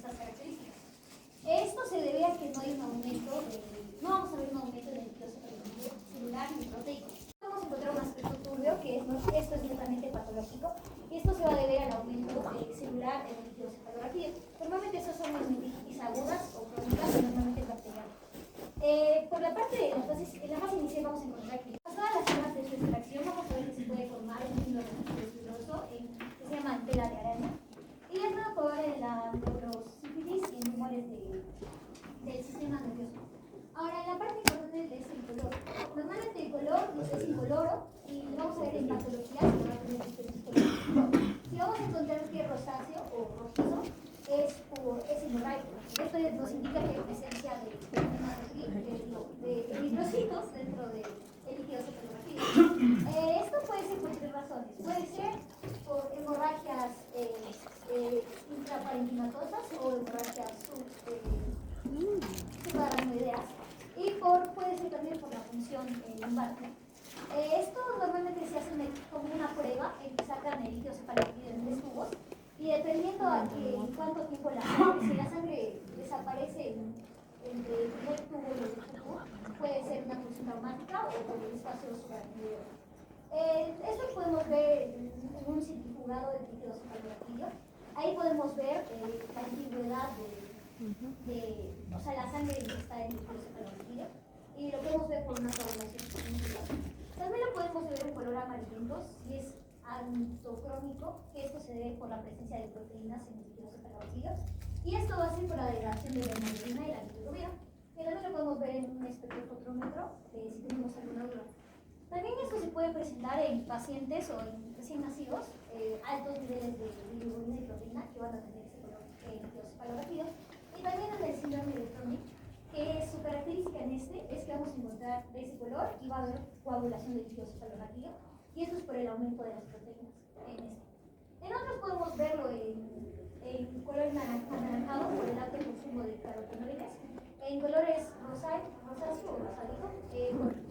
estas características. Esto se debe a que no hay un aumento, no vamos a ver un aumento del líquido celular ni proteico. Vamos a encontrar un aspecto turbio, que esto es netamente patológico, y esto se va a deber al aumento celular en el líquido cefalorraquídeo. Normalmente esas son las meningitis agudas o crónicas, y normalmente bacterianas. Por la parte de en la fase inicial vamos a encontrar que pasadas las zonas de su extracción vamos a ver que se puede formar un fibroso que se llama tela de araña, y es una probable de la neurosífilis y en tumores del sistema nervioso. Ahora, en la parte importante es el color. Normalmente el color es incoloro y vamos a ver en patología que va a tener diferentes colores. Si vamos a encontrar que es rosáceo o rojizo, es hemorrágico. Esto nos indica que hay presencia de eritrocitos dentro del líquido cefalorraquídeo. Esto puede ser por tres razones. Puede ser por hemorragias intraparenquimatosas o hemorragias subaracnoideas, y puede ser también por la función lumbar. Esto normalmente se hace como una prueba en que sacan el líquido cefalorraquídeo en 3 tubos, y dependiendo en cuánto tiempo si la sangre desaparece entre el primer tubo y el segundo tubo, puede ser una función traumática o por el espacio subaracnoideo. Esto lo podemos ver en un centrifugado del líquido cefalorraquídeo. Ahí podemos ver la antigüedad o sea, la sangre que está en el líquido cefalorraquídeo, y lo podemos ver por una coagulación. También lo podemos ver en color amarillento si es antocrónico, que esto se debe por la presencia de proteínas en el líquido cefalorraquídeo, y esto va a ser por la degradación de la hemoglobina y la bilirrubina. Y también lo podemos ver en un espectrofotómetro si tenemos alguna duda. También esto se puede presentar en pacientes o en recién nacidos, altos niveles de bilirrubina y proteína que van a tener ese color en el líquido cefalorraquídeo. Y también en el síndrome de Chronic, que su característica en este es que vamos a encontrar de ese color y va a haber coagulación del líquido cefalorraquídeo, y esto es por el aumento de las proteínas en este. En otros podemos verlo en color anaranjado por el alto consumo de carotenoides, en colores rosáceo o rosadito,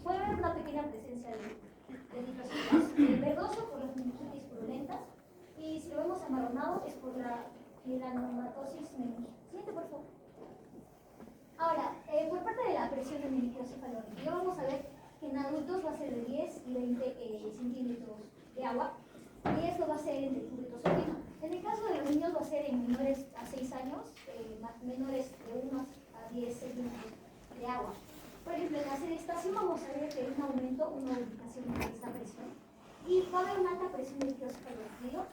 puede haber una pequeña presencia de nitrocitos, verdoso por las meningitis purulentas, y si lo vemos amarronado es por la granulomatosis meningitis. Siguiente, por favor. Ahora, por parte de la presión en el líquido cefalorraquídeo, vamos a ver que en adultos va a ser de 10 y 20 centímetros de agua, y esto va a ser en decúbito sanguíneo. En el caso de los niños va a ser en menores a 6 años, menores de 1 a 10 centímetros de agua. Por ejemplo, en la sedestación vamos a ver que hay un aumento, una modificación de esta presión, y va a haber una alta presión del líquido cefalorraquídeo.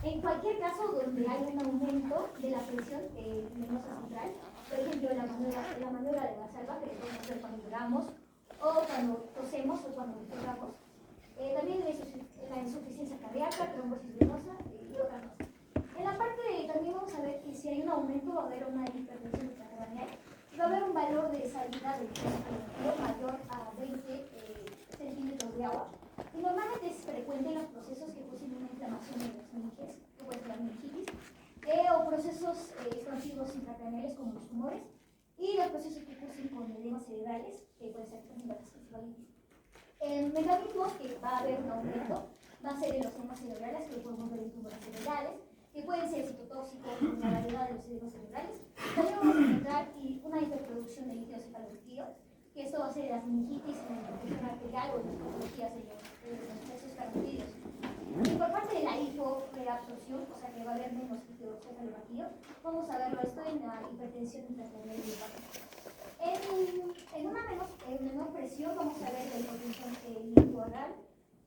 En cualquier caso donde hay un aumento de la presión venosa central, por ejemplo, la maniobra de la salva, que podemos hacer cuando lloramos, o cuando tosemos, o cuando tocamos. También la insuficiencia cardíaca, trombosis venosa y otras cosas. En la parte también vamos a ver que si hay un aumento va a haber una hipertensión intracraneal, y va a haber un valor de salida del líquido mayor a 20 centímetros de agua. Y normalmente es frecuente en los procesos que causan una inflamación de las meninges, que puede ser la meningitis, o procesos expansivos intracraneales como los tumores, y los procesos que cursen con edemas cerebrales, que pueden ser las encefalitis. En mecanismos que va a haber un aumento va a ser en los edemas cerebrales, que lo podemos ver en tumores cerebrales, que pueden ser citotóxicos en la variedad de los edemas cerebrales. También vamos a encontrar una hiperproducción de líquido cefalorraquídeo, que esto va a ser en las meningitis, en la hipertensión arterial o en las patologías de los procesos carotídeos. Y por parte de la hiporeabsorción, o sea que va a haber menos líquido cefalorraquídeo, vamos a verlo esto en la hipertensión intracraneal idiopática. En una menor presión vamos a ver la hipotensión linfoanal,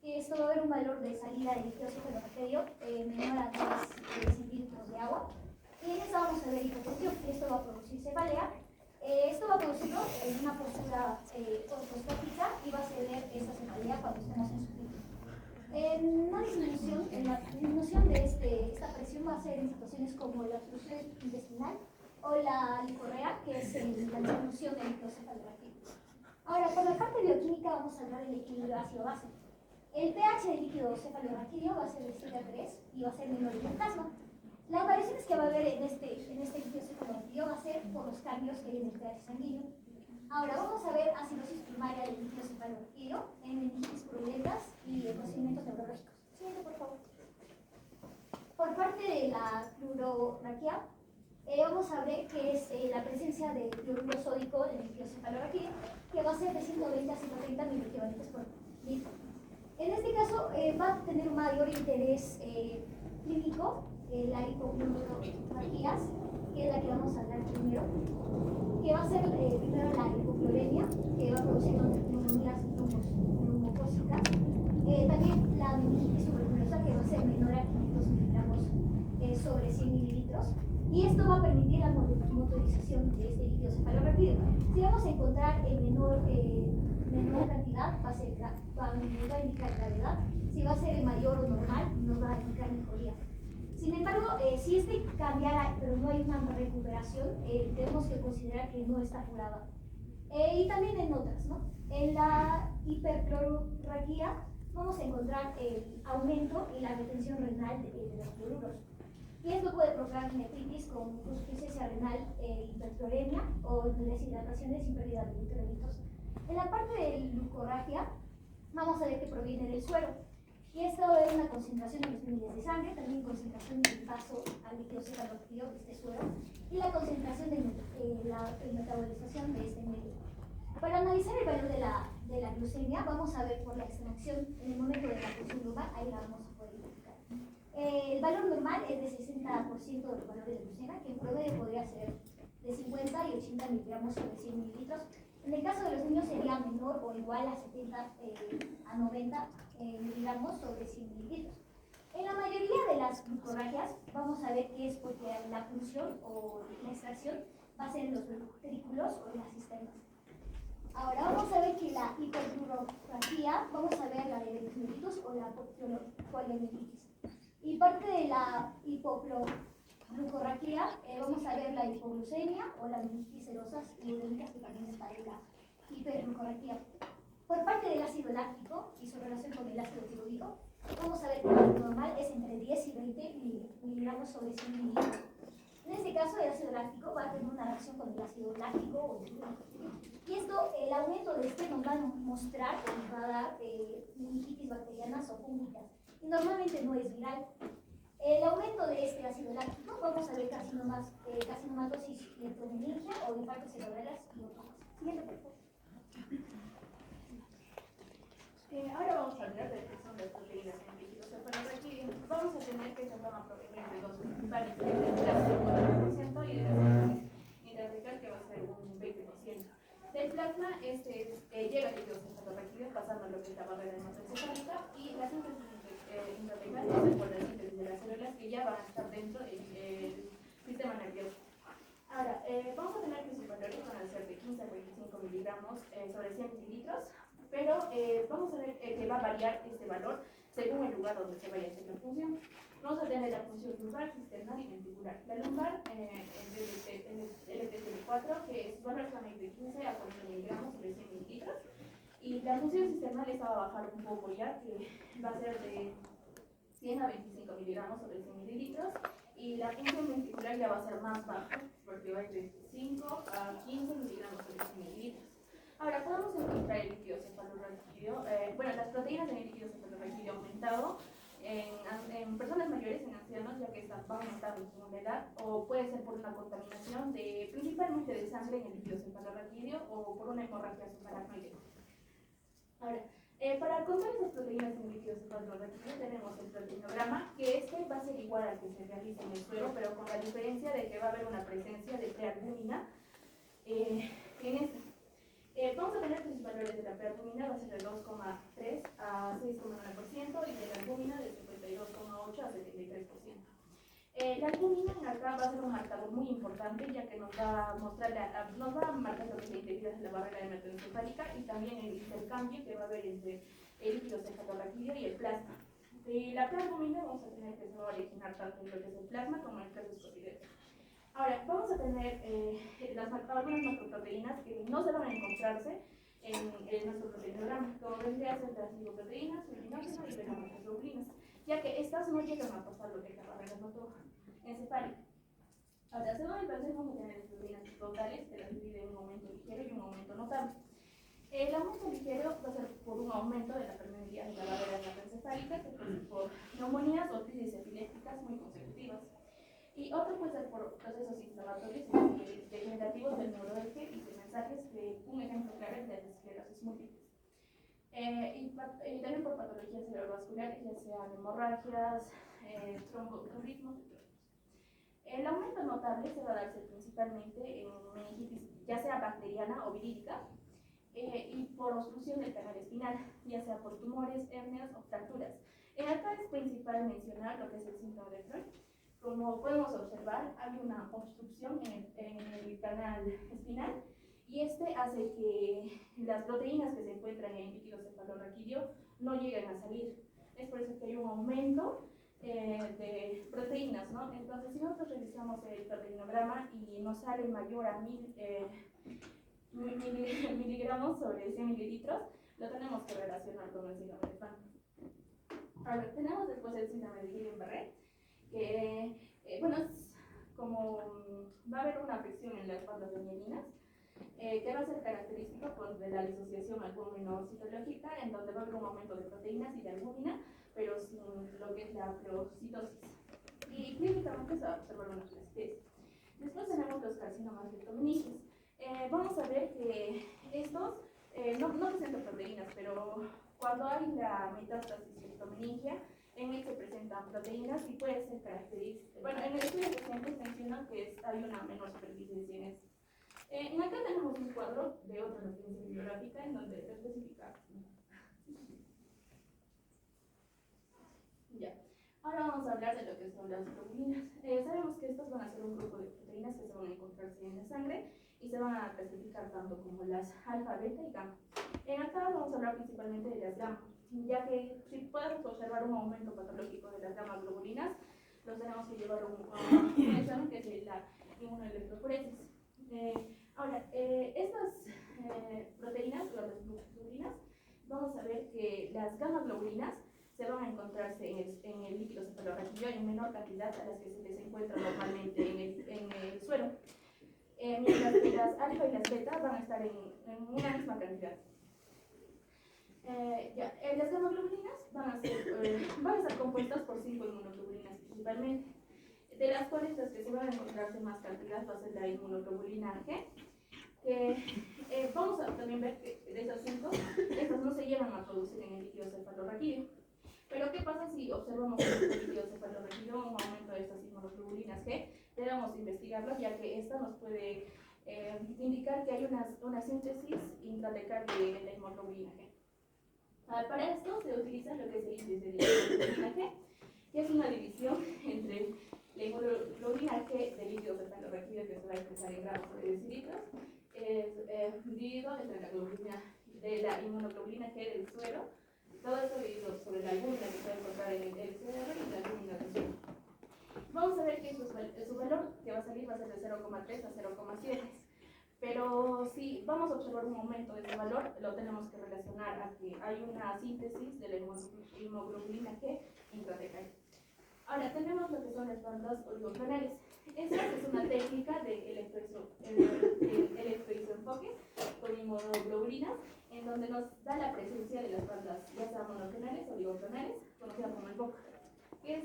que esto va a haber un valor de salida de líquido cefalorraquídeo menor a 10 centímetros de agua, y en esa vamos a ver hipotensión, que esto va a producir cefalea. Esto va a producirlo en una postura ortostática, y va a ceder esta cefalea cuando estemos en supino. En la disminución de esta presión va a ser en situaciones como la obstrucción intestinal o la licorrea, que es la disminución del líquido cefalorraquídeo. Ahora, por la parte bioquímica vamos a hablar del equilibrio ácido-base. El pH del líquido cefalorraquídeo va a ser de 7 a 3 y va a ser menor en el plasma. Las variaciones que va a haber en este líquido cefalorraquídeo va a ser por los cambios que hay en el pH sanguíneo. Ahora vamos a ver acidosis primaria del líquido cefalorraquídeo en meningitis purulentas y procedimientos neurológicos. Siguiente, por favor. Por parte de la fluororaquia, vamos a ver que es la presencia de cloruro sódico en el líquido cefalorraquídeo, que va a ser de 120 a 130 miliequivalentes por litro. En este caso va a tener un mayor interés clínico la hipocloruropatías, que es la que vamos a hablar primero, que va a ser primero la hipocloremia, que va a producir neumonías neumocócicas, también la meningitis tuberculosa, que va a ser menor a 500 miligramos sobre 100 mililitros, y esto va a permitir la motorización de este líquido cefalorraquídeo. Si vamos a encontrar en menor cantidad, va a indicar gravedad. Si va a ser mayor o normal, nos va a indicar mejoría. Sin embargo, si este cambiara, pero no hay una recuperación, tenemos que considerar que no está curada. Y también en otras, ¿no? En la hiperclorurraquía vamos a encontrar el aumento y la retención renal de los cloruros. Y esto puede provocar nefritis con insuficiencia renal, hipercloremia o deshidrataciones sin pérdida de electrolitos. En la parte de glucorragia, vamos a ver que proviene del suero. Y esto es una concentración en los niveles de sangre, también concentración del paso al líquido cefalorraquídeo de este suero, y la concentración de la metabolización de este medio. Para analizar el valor de la glucemia, vamos a ver por la extracción en el momento de la función lumbar, ahí la vamos a poder identificar. El valor normal es de 60% del valor de la glucemia, que en promedio podría ser de 50 y 80 miligramos sobre 100 mililitros. En el caso de los niños sería menor o igual a 70 a 90 miligramos sobre 100 mililitros. En la mayoría de las glucorragias vamos a ver que es porque la función o la extracción va a ser en los ventrículos o en las cisternas. Ahora vamos a ver que la hiperclorurraquía, vamos a ver la de electrolitos o la poliomelitis. Y parte de la hipoglucorraquía, vamos a ver la hipoglucemia o la meningitis serosas y urémicas, que también está en la hiperglucorraquía. Por parte del ácido láctico y su relación con el ácido tiroico, vamos a ver que el valor normal es entre 10 y 20 miligramos sobre 100 mililitros. En este caso, el ácido láctico va a tener una reacción con el ácido láctico o tiroico. Y esto, el aumento de este nos va a mostrar o nos va a dar meningitis bacterianas o fúngicas. Y normalmente no es viral. El aumento de este ácido láctico, vamos a ver carcinomatosis electromeningia o infartos cerebrales y otras. Siguiente, por favor. Ahora vamos a hablar de lo que son las proteínas en líquidos. Bueno, aquí vamos a tener que se van a provenir de dos principales, del plasma con el 1% y de la intracelular, que va a ser un 20%. Del plasma, llega al líquido cefalorraquídeo pasando lo que es la barrera hematoencefálica, y la síntesis intracelular va a ser por la síntesis de las células que ya van a estar dentro del sistema nervioso. Ahora, vamos a tener que sus valores van a ser de 15 a 25 miligramos sobre 100 mililitros, pero vamos a ver que va a variar este valor según el lugar donde se vaya a hacer la función. Vamos a tener la función lumbar, cisterna y ventricular. La lumbar, el LTC4, que su valor van a ir de 15 a 40 miligramos sobre 100 mililitros, y la función cisternal esta va a bajar un poco ya, que va a ser de 100 a 25 miligramos sobre 100 mililitros, y la función ventricular ya va a ser más baja, porque va a ir de 5 a 15 miligramos sobre 100 mililitros. Ahora, podemos encontrar el líquido cefalorraquídeo, las proteínas en el líquido cefalorraquídeo aumentado en personas mayores, en ancianos, ya que están aumentando según la edad, o puede ser por una contaminación principalmente de sangre en el líquido cefalorraquídeo o por una hemorragia subaracnoide. Ahora, para contar esas proteínas en el líquido cefalorraquídeo tenemos el proteinograma, que va a ser igual al que se realiza en el suero, pero con la diferencia de que va a haber una presencia de prealbúmina en este. Vamos a tener que los valores de la prealbúmina va a ser de 2,3 a 6,9% y de la albúmina de 52,8 a 73%. La albúmina acá va a ser un marcador muy importante, ya que nos va a marcar lo que es la integridad de la barrera hematoencefálica y también el intercambio que va a haber entre el líquido cefalorraquídeo y el plasma. De la prealbúmina vamos a tener que se va a originar tanto en lo que es el plasma como en el plasmoscopideto. Ahora, vamos a tener algunas macroproteínas que no se van a encontrarse en nuestro proteinograma, como vendría a ser las lipoproteínas, urinógenas y beta-macroglobulinas, ya que estas no llegan a pasar lo que es la barrera hematoencefálica. Ahora, según el proceso, vamos a tener las proteínas totales, que las divide en un aumento ligero y un aumento notable. El aumento ligero va a ser por un aumento de la permeabilidad de la barrera hematoencefálica, que puede ser por neumonías o crisis epilépticas muy consecutivas. Y Y otro puede ser por procesos inflamatorios degenerativos del neuroeje y de mensajes, un ejemplo claro es de la esclerosis múltiple. Y también por patologías cerebrovasculares, ya sean hemorragias, tromboembolismos, entre otros. El aumento notable se va a darse principalmente en meningitis, ya sea bacteriana o virídica, y por obstrucción del canal espinal, ya sea por tumores, hernias o fracturas. Acá es principal mencionar lo que es el síndrome de Freud. Como podemos observar, hay una obstrucción en el canal espinal y este hace que las proteínas que se encuentran en el líquido cefalorraquídeo no lleguen a salir. Es por eso que hay un aumento de proteínas, ¿no? Entonces, si nosotros revisamos el proteinograma y nos sale mayor a 1000 miligramos sobre 100 mililitros, lo tenemos que relacionar con el síndrome de Fallot. Ahora, tenemos después el síndrome de Guillain-Barré, que, bueno, es como va a haber una afección en las bandas ganglioninas, que va a ser característico pues, de la disociación albúmino-citológica, en donde va a haber un aumento de proteínas y de albúmina, pero sin lo que es la pleocitosis. Y clínicamente se va a observar una flacidez. Después tenemos los carcinomas leptomeninges. Vamos a ver que estos no presentan proteínas, pero cuando hay la metástasis leptomeningia, en él se presentan proteínas y puede ser característico. Bueno, en el estudio reciente mencionan que hay una menor superficie de cienes. Acá tenemos un cuadro de otra referencia bibliográfica en donde se especifica. Ya. Ahora vamos a hablar de lo que son las globulinas. Sabemos que estas van a ser un grupo de proteínas que se van a encontrarse en la sangre y se van a clasificar tanto como las alfa, beta y gamma. Acá vamos a hablar principalmente de las gamma, ya que si podemos observar un aumento patológico de las gamma globulinas, los tenemos que llevar a un examen que es la inmunoelectroforesis. Ahora, estas proteínas, o las globulinas, vamos a ver que las gamma globulinas se van a encontrarse en el líquido cefalorraquídeo en menor cantidad a las que se les encuentra normalmente en el suelo. Mientras que las alfa y las beta van a estar en una misma cantidad. Las gamma globulinas van a estar compuestas por 5 inmunoglobulinas principalmente, de las cuales las que se van a encontrarse en más cantidad va a ser la inmunoglobulina G, que vamos a también ver que de esas 5, estas no se llevan a producir en el líquido cefalorraquídeo. Pero ¿qué pasa si observamos en el líquido cefalorraquídeo un aumento de estas inmunoglobulinas G? Debemos investigarlo, ya que esta nos puede indicar que hay una síntesis intratecal de la inmunoglobulina G. Para esto se utiliza lo que es el índice de inmunoglobulina G, que es una división entre la inmunoglobulina G del líquido cefalorraquídeo, que se va a expresar en gramos por decilitros, dividido entre la globulina de la inmunoglobulina G del suero, todo esto dividido sobre la albúmina que se va a encontrar en el cerebro y la albúmina del suero. Vamos a ver que su valor que va a salir va a ser de 0,3 a 0,7. Pero si vamos a observar un aumento de ese valor, lo tenemos que relacionar a que hay una síntesis de la inmunoglobulina G intratecal. Ahora tenemos lo que son las bandas oligoclonales. Esta es una técnica de electroisoenfoque con inmunoglobulinas, en donde nos da la presencia de las bandas, ya sean monoclonales o oligoclonales, conocidas como el BOC, que es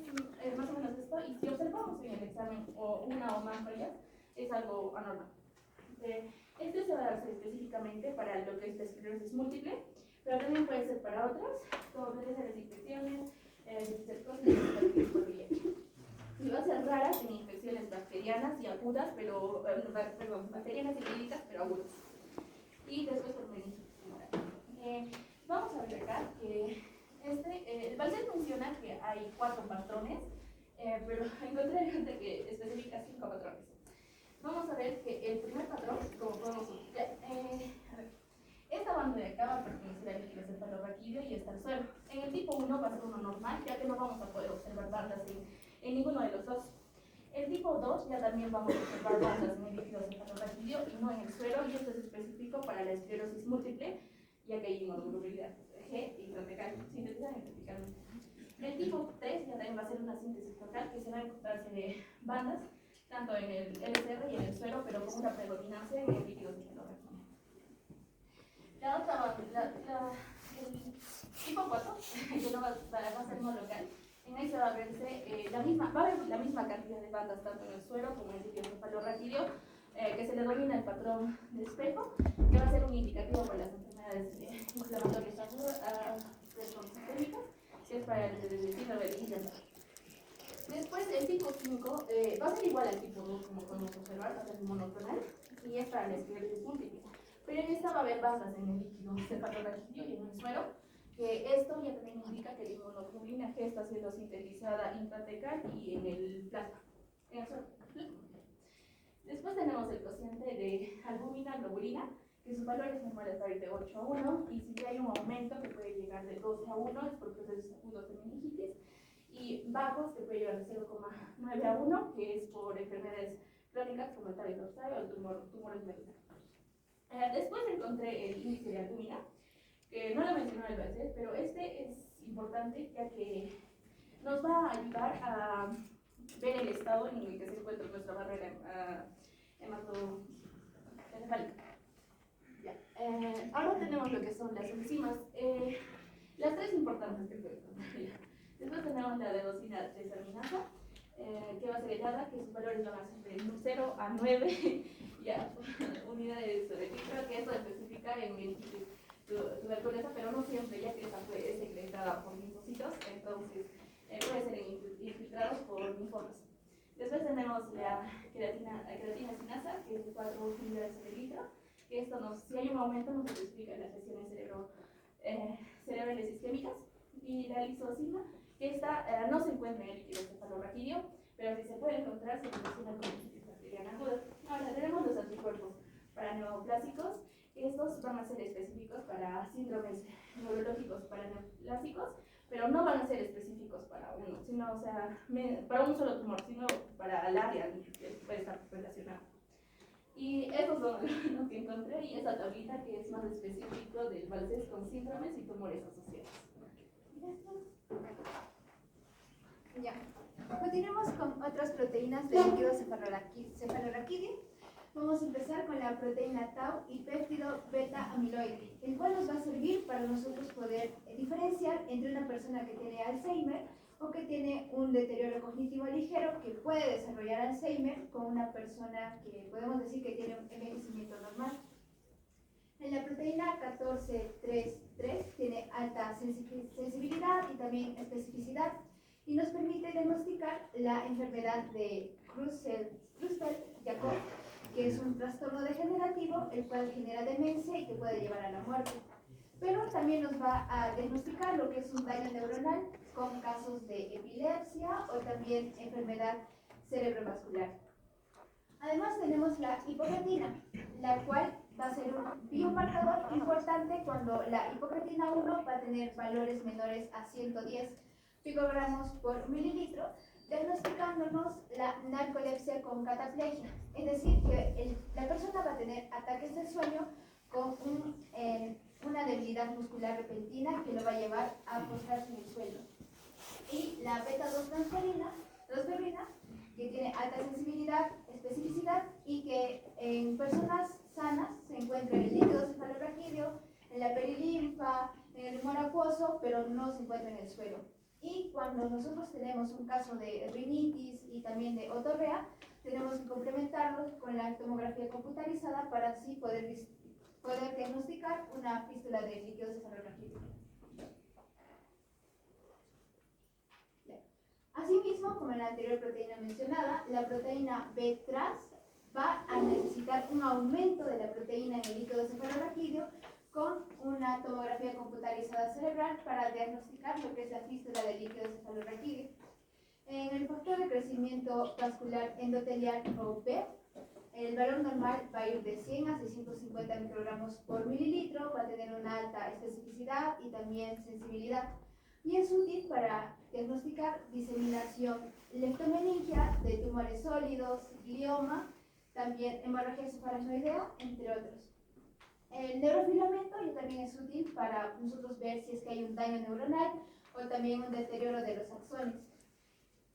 más o menos esto, y si observamos en el examen una o más fallas, es algo anormal. Este se va a darse específicamente para lo que es la esclerosis múltiple, pero también puede ser para otras, como puede ser las infecciones, y va a ser raras en infecciones bacterianas y agudas, pero bacterianas y víridicas, pero agudas. Y después por meningitis. Vamos a ver acá que Balcells menciona que hay 4 patrones, pero encontré gente que especifica 5 patrones. Vamos a ver que el primer patrón, como podemos ver, esta banda de acá va a pertenecer al líquido cefalorraquídeo y está al suelo. En el tipo 1 va a ser uno normal, ya que no vamos a poder observar bandas en ninguno de los dos. El tipo 2 ya también vamos a observar bandas en el líquido cefalorraquídeo y no en el suelo, y esto es específico para la esclerosis múltiple, ya que hay inmunoglobulina G intratecal, sintetizada intraticalmente. El tipo 3 ya también va a ser una síntesis total, que se va a encontrarse de bandas tanto en el LCR y en el suelo, pero con una predominancia en el líquido cefalorraquídeo. La otra, el tipo 4, que no va a ser no local, En ahí se va a verse va a haber la misma cantidad de bandas tanto en el suelo como en el líquido cefalorraquídeo, que se le denomina el patrón de espejo, que va a ser un indicativo para las enfermedades inflamatorias sistémicas, que es para el síndrome de Guillain. Después, el tipo 5 va a ser igual al tipo 2, como podemos observar, va a ser monoclonal, y es para la esclerosis múltiple. Pero en esta va a haber bandas en el líquido cefalorraquídeo y en el suero, que esto ya también indica que la inmunoglobulina G está siendo sintetizada intratecal y en el plasma, en el suero. Después tenemos el cociente de albúmina globulina, que sus valores normales van de 8 a 1, y si hay un aumento que puede llegar de 12 a 1 es por procesos agudos de meningitis, y bajos que puede llegar de 0,9 a 1, que es por enfermedades crónicas como el tabaco o tumores medulares. Después encontré el índice de albúmina, que no lo mencioné el base, pero este es importante ya que nos va a ayudar a ver el estado en el que se encuentra nuestra barrera hematoencefálica. Ahora tenemos lo que son las enzimas, las tres importantes que pueden contener. Después tenemos la adenosina desaminasa, que va a ser helada, que sus valores van a ser de 0 a 9 ya, unidades de litro, que eso especifica en meningitis tuberculosa, pero no siempre, ya que esta fue secretada por linfocitos, entonces puede ser infiltrados por linfomas. Después tenemos la creatina sinasa, que es de 4 unidades de litro, que esto si hay un aumento nos especifica en las lesiones cerebrales isquémicas, y la lisosima, que esta no se encuentra en el líquido cefalorraquídeo, pero si se puede encontrar se relaciona con meningitis bacteriana aguda. Ahora tenemos los anticuerpos para neoplásicos. Estos van a ser específicos para síndromes neurológicos paraneoplásicos, pero no van a ser específicos para uno, sino, o sea, para un solo tumor, sino para el área que puede estar relacionado. Y estos son los que encontré, y esta tablita que es más específico del Balcés con síndromes y tumores asociados. Ya. Continuemos con otras proteínas del líquido cefalorraquídeo. Vamos a empezar con la proteína tau y péptido beta amiloide, el cual nos va a servir para nosotros poder diferenciar entre una persona que tiene Alzheimer o que tiene un deterioro cognitivo ligero que puede desarrollar Alzheimer con una persona que podemos decir que tiene un envejecimiento normal. En la proteína 14:3:3 tiene alta sensibilidad y también especificidad, y nos permite diagnosticar la enfermedad de Creutzfeldt-Jakob, que es un trastorno degenerativo el cual genera demencia y que puede llevar a la muerte. Pero también nos va a diagnosticar lo que es un daño neuronal con casos de epilepsia o también enfermedad cerebrovascular. Además tenemos la hipocreatina, la cual va a ser un biomarcador importante cuando la hipocreatina 1 va a tener valores menores a 110 picogramos por mililitro, diagnosticándonos la narcolepsia con cataplegia, es decir, que la persona va a tener ataques de sueño con una debilidad muscular repentina que lo va a llevar a postrarse en el suelo. Y la beta-2 transferrina, que tiene alta sensibilidad, especificidad, y que en personas sanas se encuentra en el líquido cefalorraquídeo, en la perilinfa, en el humor acuoso, pero no se encuentra en el suelo. Y cuando nosotros tenemos un caso de rinitis y también de otorrea, tenemos que complementarlo con la tomografía computarizada para así poder diagnosticar una fístula de líquido cefalorraquídeo. Asimismo, como en la anterior proteína mencionada, la proteína B-Trans va a necesitar un aumento de la proteína en el líquido cefalorraquídeo con una tomografía computarizada cerebral para diagnosticar lo que es la fístula del líquido cefalorraquídeo. En el factor de crecimiento vascular endotelial o P, el valor normal va a ir de 100 a 650 microgramos por mililitro, va a tener una alta especificidad y también sensibilidad. Y es útil para diagnosticar diseminación leptomeningia de tumores sólidos, glioma, también hemorragia subaracnoidea, entre otros. El neurofilamento también es útil para nosotros ver si es que hay un daño neuronal o también un deterioro de los axones.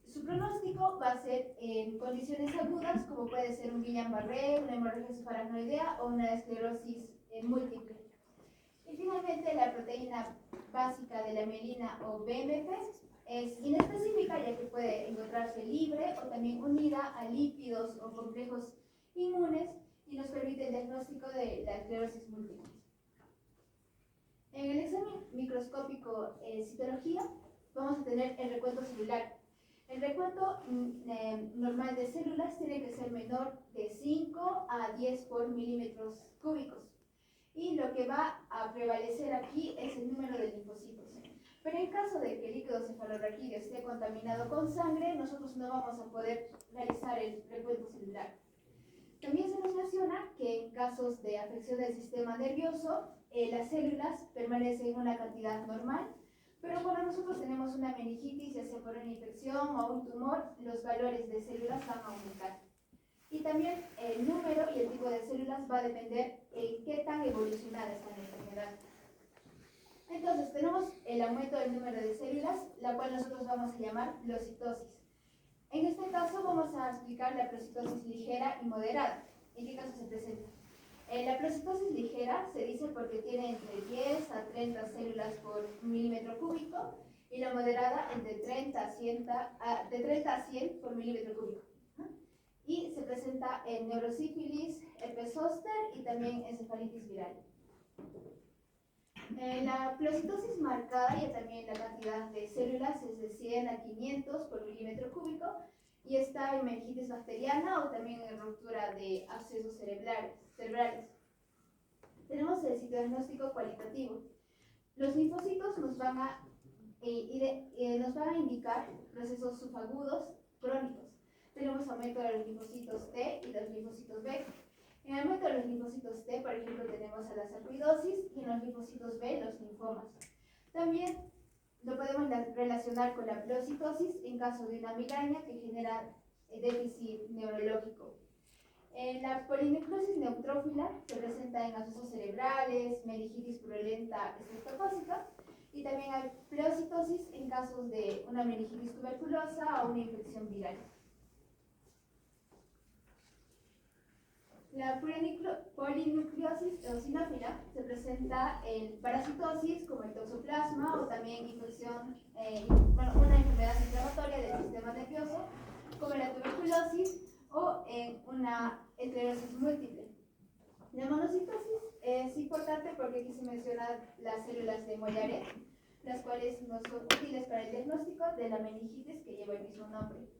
Su pronóstico va a ser en condiciones agudas, como puede ser un Guillain-Barré, una hemorragia subaracnoidea o una esclerosis múltiple. Y finalmente, la proteína básica de la mielina o BMP Es inespecífica ya que puede encontrarse libre o también unida a lípidos o complejos inmunes y nos permite el diagnóstico de la esclerosis múltiple. En el examen microscópico citología vamos a tener el recuento celular. El recuento normal de células tiene que ser menor de 5 a 10 por milímetros cúbicos. Y lo que va a prevalecer aquí es el número de linfocitos. Pero en caso de que el líquido cefalorraquídeo esté contaminado con sangre, nosotros no vamos a poder realizar el recuento celular. También se nos menciona que en casos de afección del sistema nervioso, las células permanecen en una cantidad normal, pero cuando nosotros tenemos una meningitis, ya sea por una infección o un tumor, los valores de células van a aumentar. Y también el número y el tipo de células va a depender en qué tan evolucionada está la enfermedad. Entonces, tenemos el aumento del número de células, la cual nosotros vamos a llamar leucitosis. En este caso vamos a explicar la pleocitosis ligera y moderada. ¿En qué caso se presenta? La pleocitosis ligera se dice porque tiene entre 10 a 30 células por milímetro cúbico y la moderada entre 30 a 100 por milímetro cúbico. Y se presenta en neurosífilis, herpes zóster y también encefalitis viral. La pleocitosis marcada ya también la cantidad de células es de 100 a 500 por milímetro cúbico y está en meningitis bacteriana o también en ruptura de abscesos cerebrales. Tenemos el citodiagnóstico cualitativo. Los linfocitos nos van a indicar procesos subagudos crónicos. Tenemos aumento de los linfocitos T y de los linfocitos B. En el aumento de los linfocitos T, por ejemplo, tenemos a la sarcoidosis y en los linfocitos B los linfomas. También lo podemos relacionar con la pleocitosis en caso de una migraña que genera déficit neurológico. La polinucleosis neutrófila se presenta en abscesos cerebrales, meningitis purulenta estreptocócica y también hay pleocitosis en casos de una meningitis tuberculosa o una infección viral. La polinucleosis eosinófila se presenta en parasitosis como el toxoplasma o también infección, una enfermedad inflamatoria del sistema nervioso como la tuberculosis o en una esclerosis múltiple. La monocitosis es importante porque aquí se mencionan las células de Mollaret, las cuales nos son útiles para el diagnóstico de la meningitis que lleva el mismo nombre.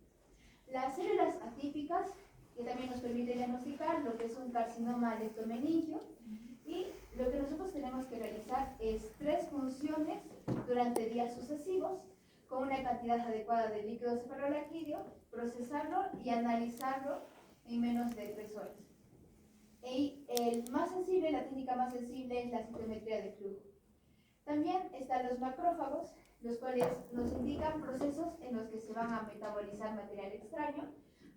Las células atípicas que también nos permite diagnosticar lo que es un carcinoma leptomeningio y lo que nosotros tenemos que realizar es 3 funciones durante días sucesivos con una cantidad adecuada de líquido cefalorraquídeo, procesarlo y analizarlo en menos de 3 horas. Y la técnica más sensible es la citometría de flujo. También están los macrófagos, los cuales nos indican procesos en los que se van a metabolizar material extraño,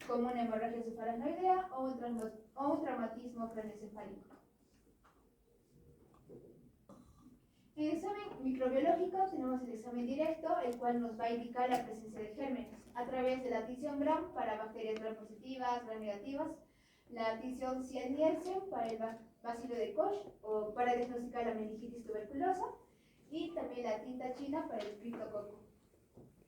como una hemorragia cefalorraquídea o un traumatismo craneoencefálico. En el examen microbiológico tenemos el examen directo, el cual nos va a indicar la presencia de gérmenes a través de la tinción Gram para bacterias gram positivas, gram negativas, la tinción Cien-Nielsen para el bacilo de Koch o para diagnosticar la meningitis tuberculosa y también la tinta china para el criptococo.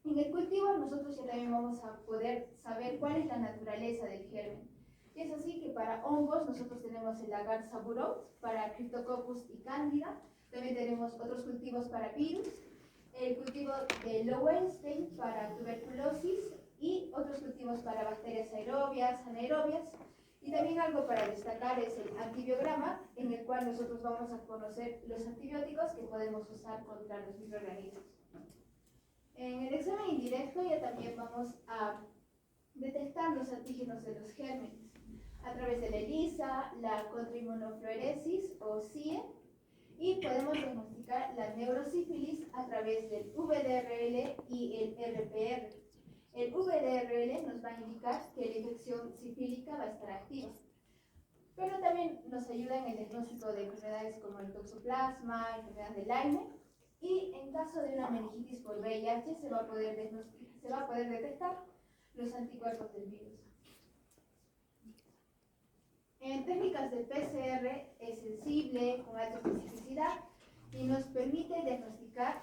En el cultivo nosotros ya también vamos a poder saber cuál es la naturaleza del germen. Y es así que para hongos nosotros tenemos el agar saburous para Cryptococcus y Candida. También tenemos otros cultivos para virus, el cultivo de Lowenstein para tuberculosis y otros cultivos para bacterias aerobias, anaerobias. Y también algo para destacar es el antibiograma, en el cual nosotros vamos a conocer los antibióticos que podemos usar contra los microorganismos. En el examen indirecto ya también vamos a detectar los antígenos de los gérmenes a través de la ELISA, la contrainmunofluoresis o CIE, y podemos diagnosticar la neurosífilis a través del VDRL y el RPR. El VDRL nos va a indicar que la infección sifílica va a estar activa, pero también nos ayuda en el diagnóstico de enfermedades como el toxoplasma, enfermedad de Lyme, y en caso de una meningitis por VIH se va a poder detectar los anticuerpos del virus. En técnicas de PCR es sensible, con alta especificidad y nos permite diagnosticar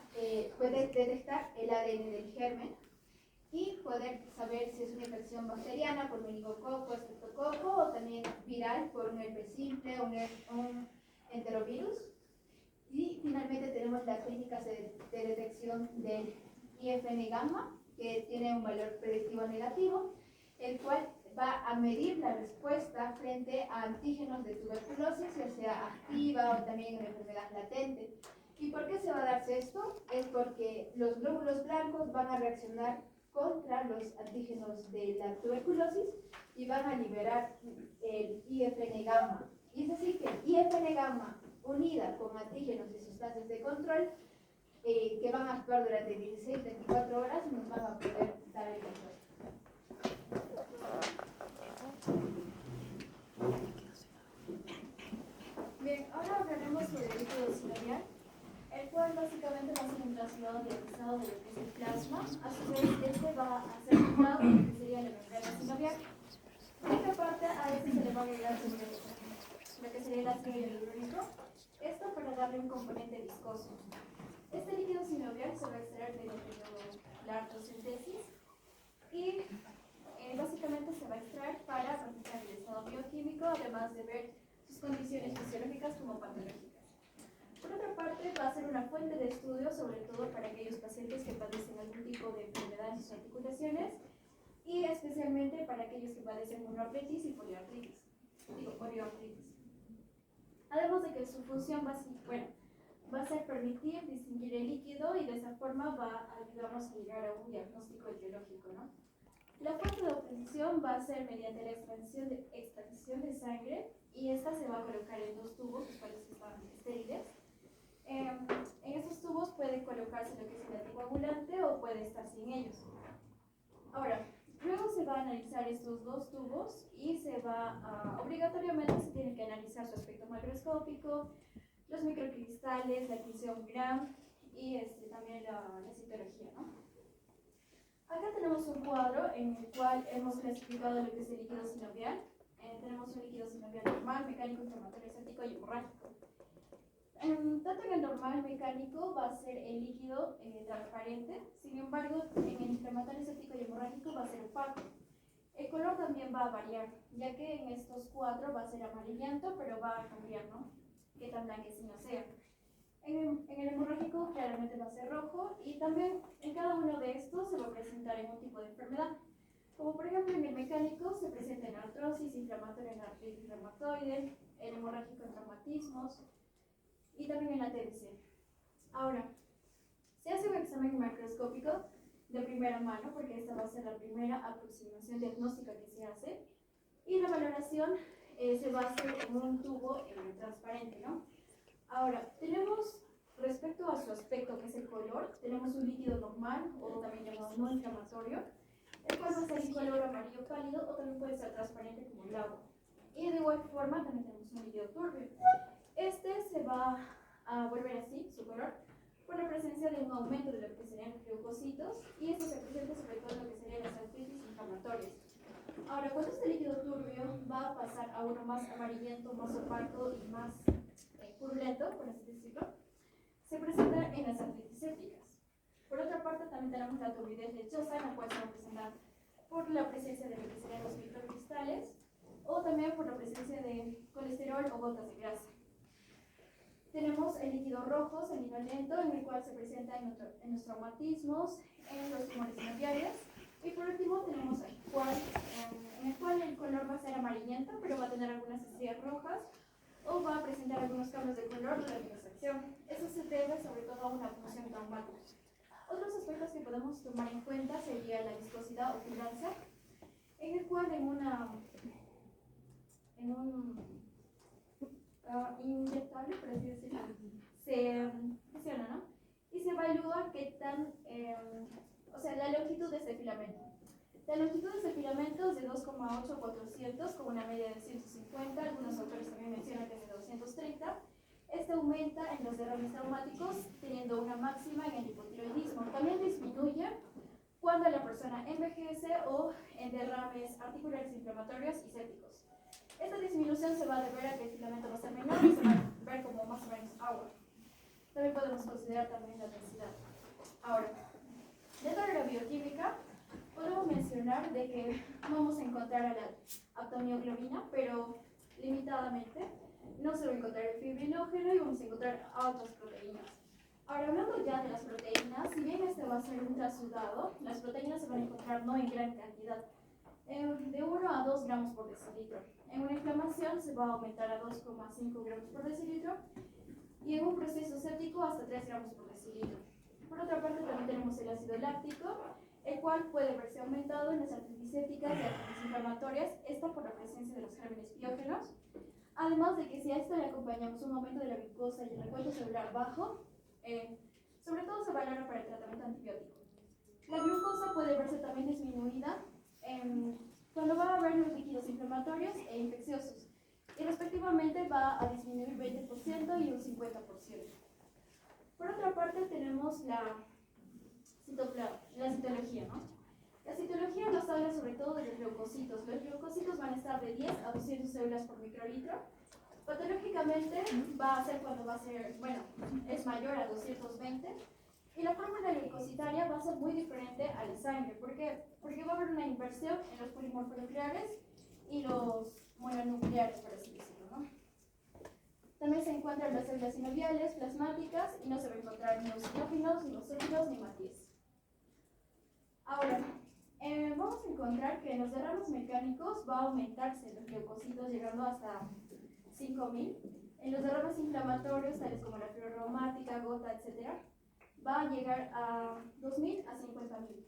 puede detectar el ADN del germen y poder saber si es una infección bacteriana por meningococo, estreptococo o también viral por un herpes simple o un enterovirus. Y finalmente tenemos las técnicas de detección del IFN gamma, que tiene un valor predictivo negativo, el cual va a medir la respuesta frente a antígenos de tuberculosis, ya sea activa o también en enfermedad latente. ¿Y por qué se va a darse esto? Es porque los glóbulos blancos van a reaccionar contra los antígenos de la tuberculosis y van a liberar el IFN gamma. Y es así que el IFN gamma unida con antígenos y sustancias de control que van a actuar durante 16-24 horas nos van a poder dar el control. Bien, ahora hablaremos sobre el líquido sinovial, el cual básicamente va a ser un traslado dializado de lo que es el plasma. A su vez, este va a ser filtrado de lo que sería la membrana sinovial. Por otra parte, a este se le va a agregar lo que sería el ácido hialurónico, esto para darle un componente viscoso. Este líquido sinovial se va a extraer de lo que llamamos la artrosíntesis y básicamente se va a extraer para analizar el estado bioquímico, además de ver sus condiciones fisiológicas como patológicas. Por otra parte, va a ser una fuente de estudio, sobre todo para aquellos pacientes que padecen algún tipo de enfermedad en sus articulaciones y especialmente para aquellos que padecen monoartritis y poliartritis. Además de que su función va a ser permitir distinguir el líquido y de esa forma va a ayudarnos a llegar a un diagnóstico etiológico, ¿no? La fuente de obtención va a ser mediante la extracción de sangre y esta se va a colocar en dos tubos, los cuales están estériles. En estos tubos puede colocarse lo que es el anticoagulante o puede estar sin ellos. Ahora, luego se va a analizar estos dos tubos y se va a, obligatoriamente se tiene que analizar su aspecto macroscópico, los microcristales, la función Gram y también la citología, ¿no? Acá tenemos un cuadro en el cual hemos clasificado lo que es el líquido sinovial. Tenemos un líquido sinovial normal, mecánico, inflamatorio, séptico y hemorrágico. Tanto en el normal mecánico va a ser el líquido transparente, sin embargo, en el inflamatorio, séptico y hemorrágico va a ser opaco. El color también va a variar, ya que en estos cuatro va a ser amarillento, pero va a cambiar, ¿no? Qué tan blanquecino sea. En el hemorrágico claramente va a ser rojo y también en cada uno de estos se va a presentar en un tipo de enfermedad. Como por ejemplo en el mecánico se presenta en artrosis, inflamatoria en artritis reumatoide, el hemorrágico en traumatismos y también en la TBC. Ahora, se hace un examen macroscópico de primera mano porque esta va a ser la primera aproximación diagnóstica que se hace y la valoración se va a hacer en un tubo transparente, ¿no? Ahora, tenemos, respecto a su aspecto, que es el color, tenemos un líquido normal, o también llamado no inflamatorio, el cual va a ser en color amarillo pálido, o también puede ser transparente como el agua. Y de igual forma, también tenemos un líquido turbio. Este se va a volver así, su color, por la presencia de un aumento de lo que serían los leucocitos, y esto se presenta sobre todo en lo que serían las artritis inflamatorias. Ahora, cuando este líquido turbio va a pasar a uno más amarillento, más opaco y más purulento, por así decirlo, se presenta en las artritis sépticas. Por otra parte, también tenemos la turbidez lechosa, en la cual se va a presentar por la presencia de lo que serían los microcristales o también por la presencia de colesterol o gotas de grasa. Tenemos el líquido rojo, sanguinolento, en el cual se presenta en los traumatismos, en los tumores sinoviales. Y por último tenemos en el cual el color va a ser amarillento, pero va a tener algunas estrías rojas o va a presentar algunos cambios de color durante la extracción. Eso se debe sobre todo a una función traumática. Otros aspectos que podemos tomar en cuenta sería la viscosidad o fibrancia, en el cual en un inyectable, por así decirlo, se presiona, ¿no? Y se evalúa qué tan, la longitud de este filamento. La longitud de este filamento es de 2,8 a 400, con una media de 150, algunos autores también mencionan que es de 230. Este aumenta en los derrames traumáticos, teniendo una máxima en el hipotiroidismo. También disminuye cuando la persona envejece o en derrames articulares inflamatorios y sépticos. Esta disminución se va a deber a que el filamento va a ser menor y se va a ver como más o menos agua. También podemos considerar también la densidad. Ahora, dentro de la bioquímica, podemos mencionar de que vamos a encontrar a la aptomioglobina, pero limitadamente. No se va a encontrar el fibrinógeno y vamos a encontrar a otras proteínas. Ahora, hablando ya de las proteínas, si bien este va a ser un trasudado, las proteínas se van a encontrar no en gran cantidad, de 1 a 2 gramos por decilitro. En una inflamación se va a aumentar a 2,5 gramos por decilitro y en un proceso séptico hasta 3 gramos por decilitro. Por otra parte, también tenemos el ácido láctico, el cual puede verse aumentado en las artritis sépticas y artritis inflamatorias, esta por la presencia de los gérmenes biógenos. Además de que si a esto le acompañamos un aumento de la glucosa y el recuento celular bajo, sobre todo se valora para el tratamiento antibiótico. La glucosa puede verse también disminuida cuando va a haber los líquidos inflamatorios e infecciosos, y respectivamente va a disminuir 20% y un 50%. Por otra parte tenemos la citología, ¿no? La citología nos habla sobre todo de los leucocitos. Los leucocitos van a estar de 10 a 200 células por microlitro. Patológicamente va a ser cuando va a ser, bueno, es mayor a 220. Y la fórmula leucocitaria va a ser muy diferente a la sangre. ¿Por qué? Porque va a haber una inversión en los polimorfonucleares y los mononucleares, por así decirlo, ¿no? También se encuentran las células sinoviales, plasmáticas, y no se va a encontrar ni eosinófilos, ni basófilos, ni matíes. Ahora, vamos a encontrar que en los derrames mecánicos va a aumentarse los leucocitos llegando hasta 5000. En los derrames inflamatorios, tales como la fiebre reumática, gota, etc., va a llegar a 2000 a 50000.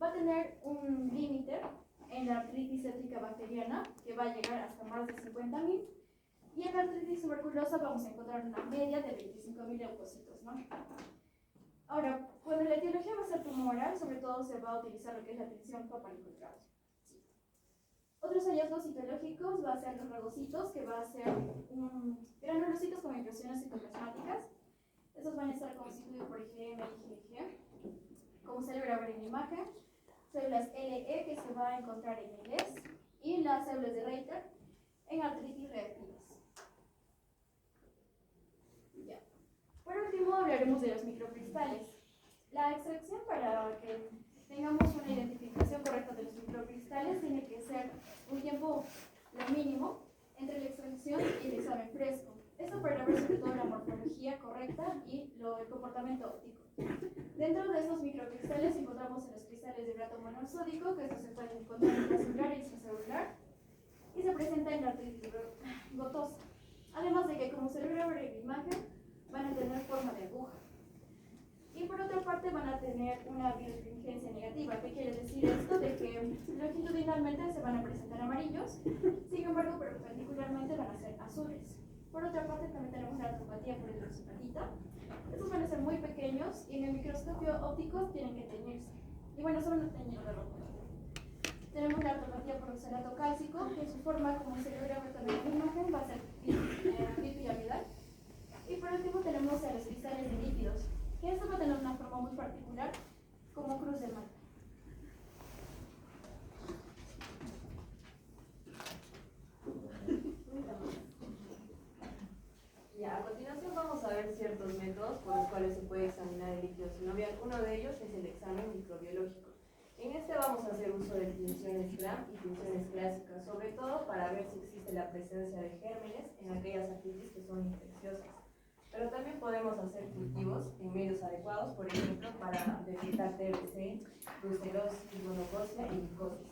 Va a tener un límite en la artritis cétrica bacteriana, que va a llegar hasta más de 50000. Y en la artritis tuberculosa vamos a encontrar una media de 25000 leucocitos, ¿no? Ahora, cuando la etiología va a ser tumoral, sobre todo se va a utilizar lo que es la tensión papaniculada. Sí. Otros hallazgos citológicos va a ser los ragocitos, que va a ser granulocitos con impresiones citoplasmáticas. Estos van a estar constituidos por IgM y IgG, como se logra ver en la imagen. Células LE, que se va a encontrar en el ES, y las células de Reiter en artritis reactivas. Ya. Por último, hablaremos de los microcristales. La extracción, para que tengamos una identificación correcta de los microcristales, tiene que ser un tiempo lo mínimo entre la extracción y el examen fresco. Esto para ver sobre todo la morfología correcta y el comportamiento óptico. Dentro de estos microcristales encontramos en los cristales de grato monosódico, que estos se pueden encontrar intracelular y extracelular, y se presenta en la artritis gotosa. Además de que, como se logra ver en la imagen, van a tener forma de aguja. Y por otra parte van a tener una birefringencia negativa. ¿Qué quiere decir esto? De que longitudinalmente se van a presentar amarillos, sin embargo perpendicularmente van a ser azules. Por otra parte también tenemos la artropatía por hidroxapatita. Estos van a ser muy pequeños y en el microscopio óptico tienen que teñirse. Y bueno, son teñidos de rojo. Tenemos la artropatía por oxalato cálcico, que su forma, como se logra ver también en la imagen, va a ser piramidal. Y por último tenemos a los cristales de lípidos, que esto va a tener una forma muy particular, como cruz de Malta. Ya, a continuación vamos a ver ciertos métodos por los cuales se puede examinar el líquido sinovial. Uno de ellos es el examen microbiológico. En este vamos a hacer uso de tinciones Gram y tinciones clásicas, sobre todo para ver si existe la presencia de gérmenes en aquellas artritis que son infecciosas. Pero también podemos hacer cultivos en medios adecuados, por ejemplo, para detectar TBC, brucelosis, monococcia y micosis.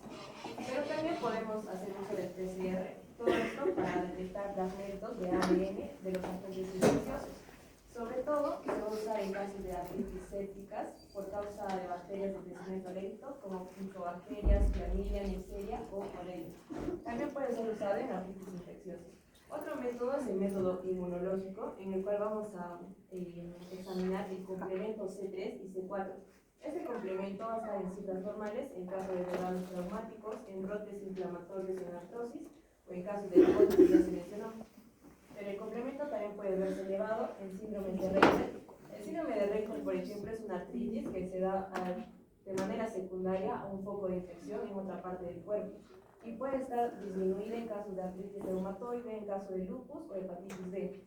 Pero también podemos hacer uso del PCR, todo esto para detectar fragmentos de ADN de los agentes infecciosos. Sobre todo, se va a usar en casos de artritis sépticas por causa de bacterias de crecimiento lento, como micobacterias, Clamydia, Neisseria o Borrelia. También puede ser usado en artritis infecciosas. Otro método es el método inmunológico, en el cual vamos a examinar el complemento C3 y C4. Este complemento va a estar en cifras normales en caso de derrames traumáticos, en brotes inflamatorios en artrosis o en casos de gota que ya se mencionó. Pero el complemento también puede verse elevado en síndrome de Reiter. El síndrome de Reiter, por ejemplo, es una artritis que se da de manera secundaria a un foco de infección en otra parte del cuerpo y puede estar disminuida en casos de artritis reumatoide, en caso de lupus o hepatitis B.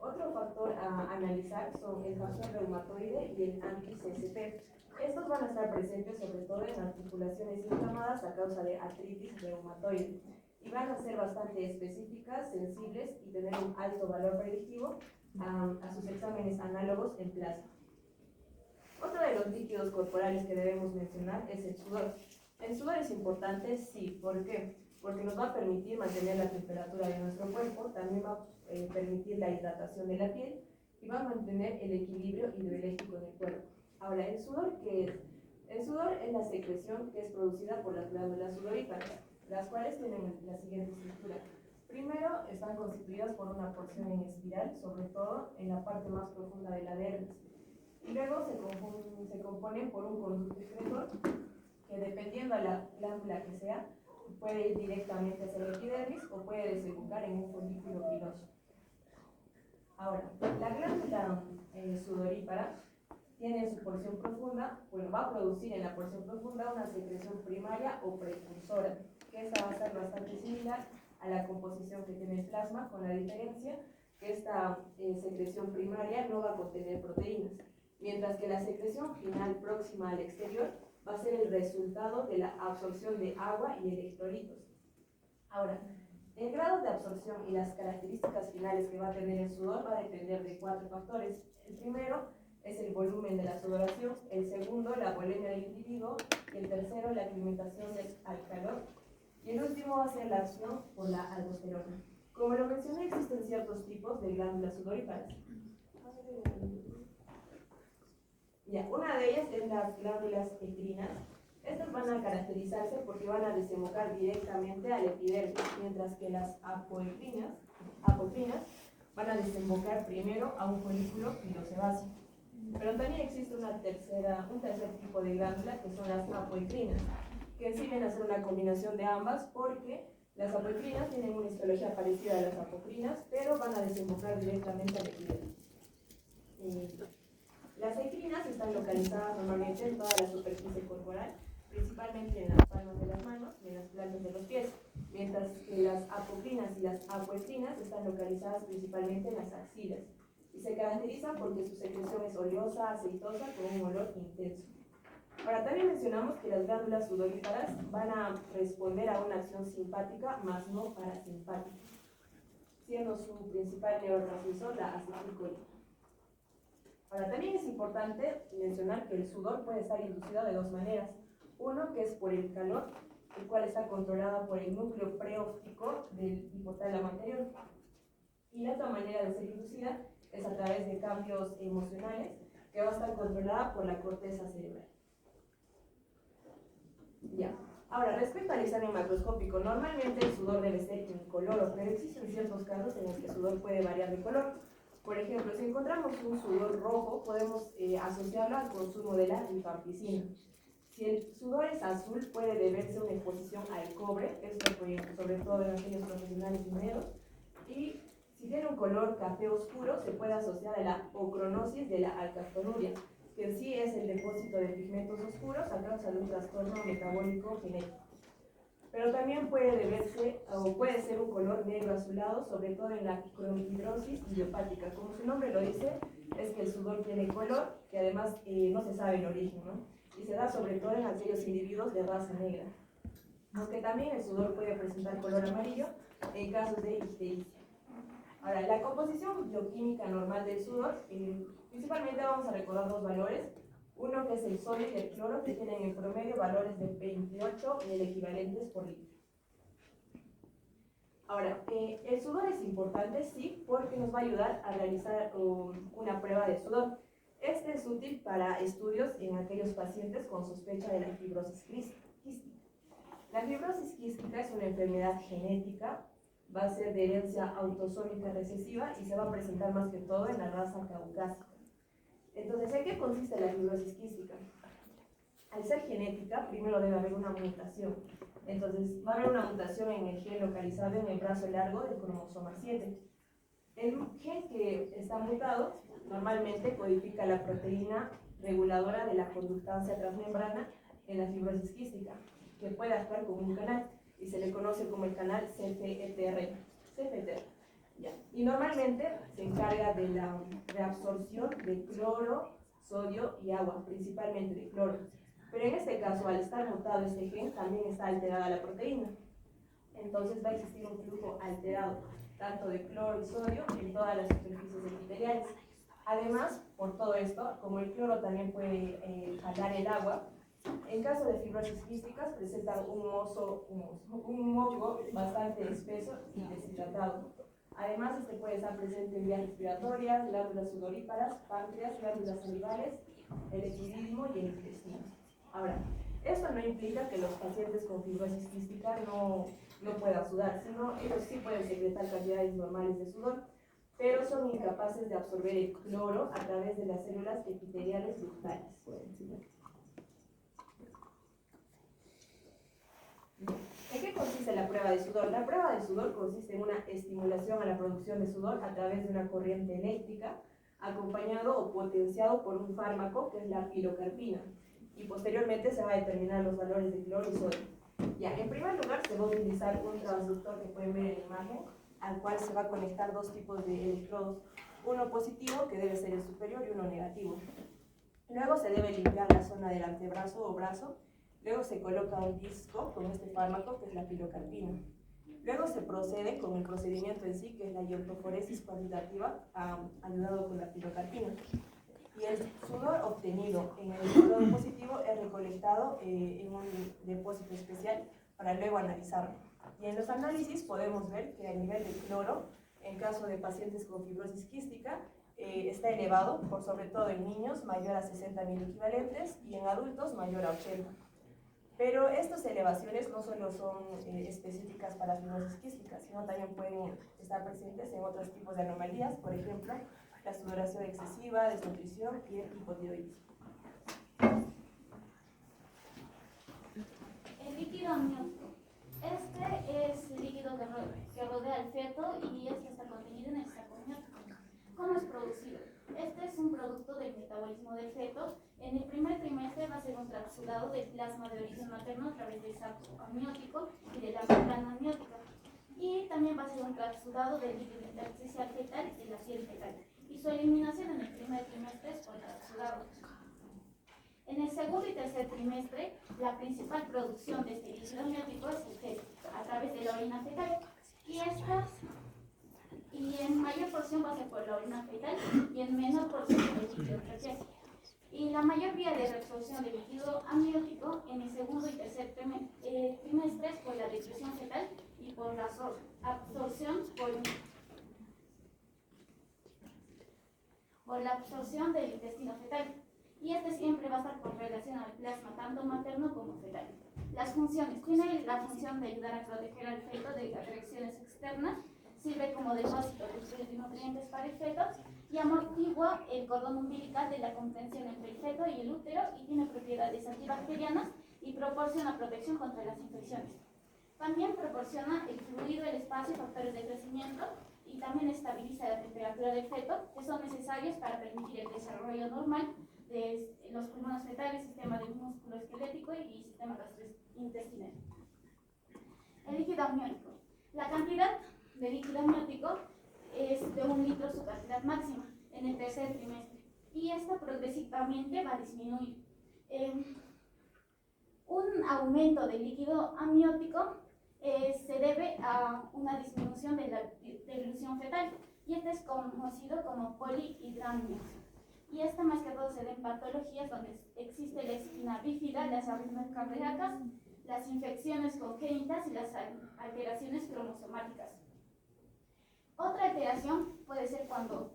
Otro factor a analizar son el factor reumatoide y el anti-CCP. Estos van a estar presentes sobre todo en articulaciones inflamadas a causa de artritis reumatoide y van a ser bastante específicas, sensibles y tener un alto valor predictivo a sus exámenes análogos en plasma. Otro de los líquidos corporales que debemos mencionar es el sudor. El sudor es importante, sí. ¿Por qué? Porque nos va a permitir mantener la temperatura de nuestro cuerpo, también va a permitir la hidratación de la piel y va a mantener el equilibrio hidroeléctrico en el cuerpo. Ahora, ¿el sudor qué es? El sudor es la secreción que es producida por las glándulas sudoríparas, las cuales tienen la siguiente estructura. Primero, están constituidas por una porción en espiral, sobre todo en la parte más profunda de la dermis. Y luego se componen por un conducto excretor que, dependiendo de la glándula que sea, puede ir directamente hacia la epidermis o puede desembocar en un folículo piloso. Ahora, la glándula sudorípara tiene en su porción profunda, bueno, va a producir en la porción profunda una secreción primaria o precursora, que esta va a ser bastante similar a la composición que tiene el plasma, con la diferencia que esta secreción primaria no va a contener proteínas, mientras que la secreción final próxima al exterior va a ser el resultado de la absorción de agua y electrolitos. Ahora, el grado de absorción y las características finales que va a tener el sudor va a depender de 4 factores. El primero es el volumen de la sudoración, el segundo la volemia del individuo, y el tercero la aclimatación al calor, y el último va a ser la acción por la aldosterona. Como lo mencioné, existen ciertos tipos de glándulas sudoríparas. Una de ellas es las glándulas ecrinas. Estas van a caracterizarse porque van a desembocar directamente al epidermis, mientras que las apocrinas van a desembocar primero a un folículo pilosebáceo. Pero también existe un tercer tipo de glándula, que son las apocrinas, que sí vienen a ser una combinación de ambas, porque las apocrinas tienen una histología parecida a las apocrinas, pero van a desembocar directamente al epidermis. Las ecrinas están localizadas normalmente en toda la superficie corporal, principalmente en las palmas de las manos y en las plantas de los pies, mientras que las apocrinas y las apoecrinas están localizadas principalmente en las axilas y se caracterizan porque su secreción es oleosa, aceitosa, con un olor intenso. Ahora, también mencionamos que las glándulas sudoríparas van a responder a una acción simpática, más no parasimpática, siendo su principal neurotransmisor la acetilcolina. Ahora, también es importante mencionar que el sudor puede estar inducido de 2 maneras. Uno, que es por el calor, el cual está controlado por el núcleo preóptico del hipotálamo anterior. Y la otra manera de ser inducida es a través de cambios emocionales, que va a estar controlada por la corteza cerebral. Ahora, respecto al examen macroscópico, normalmente el sudor debe ser incoloro, pero existen ciertos casos en los que el sudor puede variar de color. Por ejemplo, si encontramos un sudor rojo, podemos asociarlo al consumo de la rifampicina. Si el sudor es azul, puede deberse a una exposición al cobre, esto sobre todo en aquellos profesionales mineros. Y si tiene un color café oscuro, se puede asociar a la ocronosis de la alcaptonuria, que en sí es el depósito de pigmentos oscuros a causa de un trastorno metabólico genético. Pero también puede deberse, o puede ser un color negro azulado, sobre todo en la cronhidrosis idiopática. Como su nombre lo dice, es que el sudor tiene color, que además no se sabe el origen, ¿no? Y se da sobre todo en aquellos individuos de raza negra. Aunque también el sudor puede presentar color amarillo en casos de ictericia. Ahora, la composición bioquímica normal del sudor, principalmente vamos a recordar 2 valores. Uno que es el sodio y el cloro, que tienen en promedio valores de 28 equivalentes por litro. Ahora, el sudor es importante, sí, porque nos va a ayudar a realizar una prueba de sudor. Este es útil para estudios en aquellos pacientes con sospecha de la fibrosis quística. La fibrosis quística es una enfermedad genética, va a ser de herencia autosómica recesiva y se va a presentar más que todo en la raza caucásica. Entonces, ¿en qué consiste la fibrosis quística? Al ser genética, primero debe haber una mutación. Entonces, va a haber una mutación en el gen localizado en el brazo largo del cromosoma 7. El gen que está mutado normalmente codifica la proteína reguladora de la conductancia transmembrana en la fibrosis quística, que puede actuar como un canal y se le conoce como el canal CFTR. Ya. Y normalmente se encarga de la reabsorción de cloro, sodio y agua, principalmente de cloro. Pero en este caso, al estar mutado este gen, también está alterada la proteína. Entonces va a existir un flujo alterado, tanto de cloro y sodio en todas las superficies epiteliales. Además, por todo esto, como el cloro también puede jalar el agua, en caso de fibrosis quísticas presentan un moco bastante espeso y deshidratado. Además, este puede estar presente en vías respiratorias, glándulas sudoríparas, páncreas, glándulas salivales, el epidídimo y el intestino. Ahora, esto no implica que los pacientes con fibrosis quística no puedan sudar, sino ellos sí pueden secretar cantidades normales de sudor, pero son incapaces de absorber el cloro a través de las células epiteliales ductales. ¿En qué consiste la prueba de sudor? La prueba de sudor consiste en una estimulación a la producción de sudor a través de una corriente eléctrica, acompañado o potenciado por un fármaco que es la pilocarpina, y posteriormente se va a determinar los valores de cloro y sodio. Ya, en primer lugar se va a utilizar un transductor que pueden ver en la imagen, al cual se va a conectar dos tipos de electrodos, uno positivo, que debe ser el superior, y uno negativo. Luego se debe limpiar la zona del antebrazo o brazo. Luego se coloca un disco con este fármaco, que es la pilocarpina. Luego se procede con el procedimiento en sí, que es la iotoforesis cuantitativa, ayudado con la pilocarpina. Y el sudor obtenido en el electrodo positivo es recolectado en un depósito especial para luego analizarlo. Y en los análisis podemos ver que el nivel de cloro, en caso de pacientes con fibrosis quística, está elevado, por sobre todo en niños, mayor a 60 miliequivalentes, y en adultos mayor a 80. Pero estas elevaciones no solo son específicas para fibrosis quística, sino también pueden estar presentes en otros tipos de anomalías, por ejemplo, la sudoración excesiva, desnutrición y el hipotiroidismo. El líquido amniótico. Este es el líquido que rodea al feto y este está contenido en el saco amniótico. ¿Cómo es producido? Este es un producto del metabolismo del feto. En el primer trimestre va a ser un trasudado del plasma de origen materno a través del saco amniótico y de la membrana amniótica. Y también va a ser un trasudado del líquido intersticial fetal y de la piel fetal. Y su eliminación en el primer trimestre es por trasudado. En el segundo y tercer trimestre, la principal producción de este líquido amniótico es el feto, a través de la orina fetal. Y en mayor porción va a ser por la orina fetal y en menor porción por el líquido tracheal. Y la mayor vía de reabsorción de líquido amniótico en el segundo y tercer trimestre es por la difusión fetal y por la absorción por la absorción del intestino fetal. Y este siempre va a estar con relación al plasma tanto materno como fetal. Las funciones. Tiene la función de ayudar a proteger al feto de agresiones externas, sirve como depósito de nutrientes para el feto y amortigua el cordón umbilical de la contención entre el feto y el útero y tiene propiedades antibacterianas y proporciona protección contra las infecciones. También proporciona el fluido, el espacio, factores de crecimiento y también estabiliza la temperatura del feto, que son necesarios para permitir el desarrollo normal de los pulmones fetales, sistema del músculo esquelético y sistema gastrointestinal. El líquido amniótico. La cantidad de líquido amniótico es de 1 litro su cantidad máxima en el tercer trimestre y esta progresivamente va a disminuir. Un aumento del líquido amniótico se debe a una disminución de la dilución fetal y este es conocido como polihidramia. Y esta más que todo se da en patologías donde existe la espina bífida, las arritmias cardíacas, las infecciones congénitas y las alteraciones cromosomáticas. Otra alteración puede ser cuando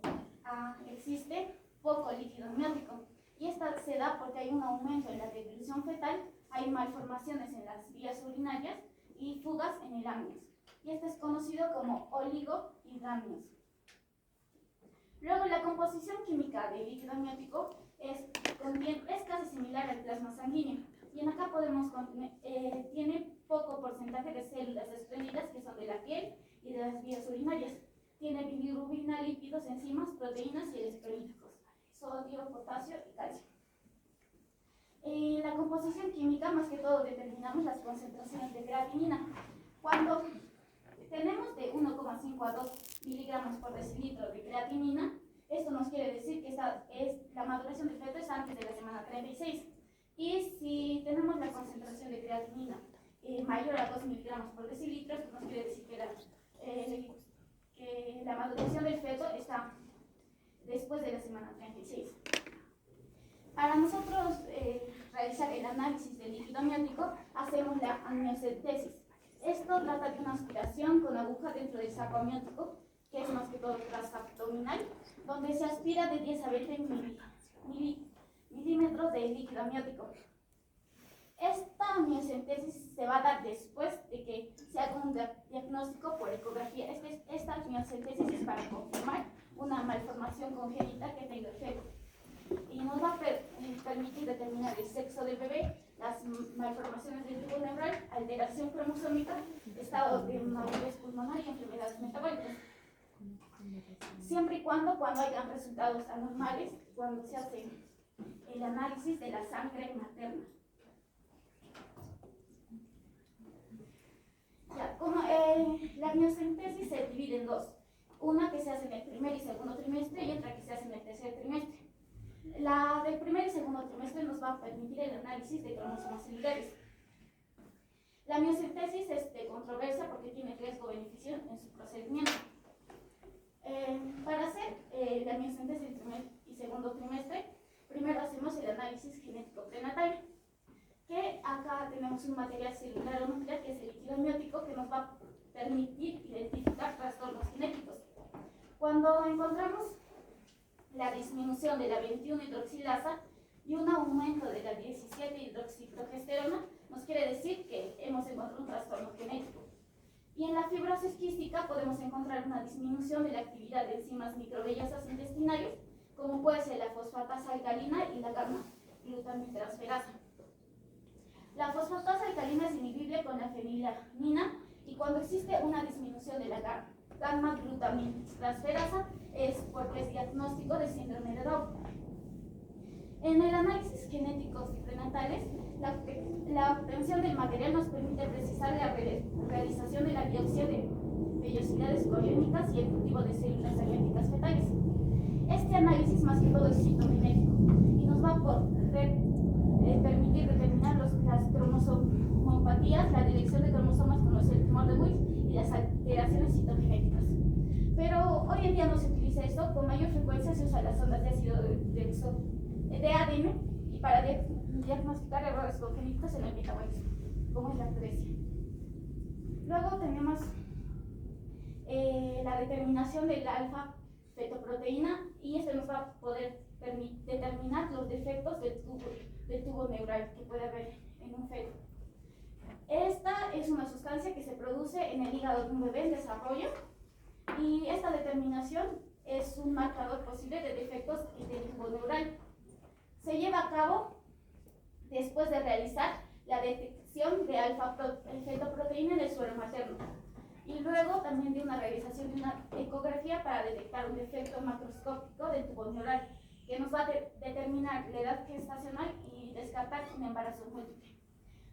existe poco líquido amniótico y esta se da porque hay un aumento en la dilución fetal, hay malformaciones en las vías urinarias y fugas en el amnios. Y este es conocido como oligohidramnios. Luego, la composición química del líquido amniótico es casi similar al plasma sanguíneo. Y en acá tiene poco porcentaje de células desprendidas que son de la piel y de las vías urinarias. Tiene bilirrubina, lípidos, enzimas, proteínas y electrolíticos, sodio, potasio y calcio. La composición química, más que todo, determinamos las concentraciones de creatinina. Cuando tenemos de 1,5 a 2 miligramos por decilitro de creatinina. Esto nos quiere decir que la maduración del feto es antes de la semana 36. Y si tenemos la concentración de creatinina mayor a 2 miligramos por decilitro, esto nos quiere decir que la maduración del feto está después de la semana 36. Para nosotros realizar el análisis del líquido amniótico, hacemos la amniocentesis. Esto trata de una aspiración con aguja dentro del saco amniótico, que es más que todo transabdominal, donde se aspira de 10 a 20 milímetros de líquido amniótico. Esta amniocentesis se va a dar después de que se haga un diagnóstico por ecografía. Esta amniocentesis es para confirmar una malformación congénita que tenga el feto. Y nos va a permitir determinar el sexo del bebé, las malformaciones del tubo neural, alteración cromosómica, estado de madurez pulmonar y enfermedades metabólicas. Siempre y cuando hayan resultados anormales, cuando se hace el análisis de la sangre materna. La amniocentesis se divide en dos. Una que se hace en el primer y segundo trimestre y otra que se hace en el tercer trimestre. La del primer y segundo trimestre nos va a permitir el análisis de cromosomas celulares. La amniocentesis es de controversia porque tiene riesgo-beneficio en su procedimiento. Para hacer la amniocentesis del primer y segundo trimestre, primero hacemos el análisis genético prenatal, que acá tenemos un material celular o nuclear que es el líquido amniótico que nos va a permitir identificar trastornos genéticos. Cuando encontramos la disminución de la 21-hidroxilasa y un aumento de la 17-hidroxiprogesterona, nos quiere decir que hemos encontrado un trastorno genético. Y en la fibrosis quística podemos encontrar una disminución de la actividad de enzimas microvellosas intestinales, como puede ser la fosfatasa alcalina y la gamma-glutamitransferasa. La fosfatasa alcalina es inhibible con la fenilalanina y cuando existe una disminución de la gamma-glutamitransferasa es porque es diagnóstico de síndrome de Down. En el análisis genéticos prenatales, la obtención del material nos permite precisar la realización de la biopsia de vellosidades coriónicas y el cultivo de células aliéticas fetales. Este análisis más que todo es citogenético y nos va a permitir determinar las cromosomopatías, la dirección de cromosomas como es el tumor de Wills y las alteraciones citogenéticas. Pero hoy en día no se utiliza esto, con mayor frecuencia se usan las ondas de ácido de ADN y para diagnosticar errores congénitos en el metabolismo, como es la atresia. Luego tenemos la determinación del alfa-fetoproteína y esto nos va a poder determinar los defectos del tubo neural que puede haber en un feto. Esta es una sustancia que se produce en el hígado de un bebé en desarrollo y esta determinación es un marcador posible de defectos del tubo neural. Se lleva a cabo después de realizar la detección de alfa-fetoproteína en el suero materno y luego también de una realización de una ecografía para detectar un defecto macroscópico del tubo neural que nos va a determinar la edad gestacional y descartar un embarazo múltiple.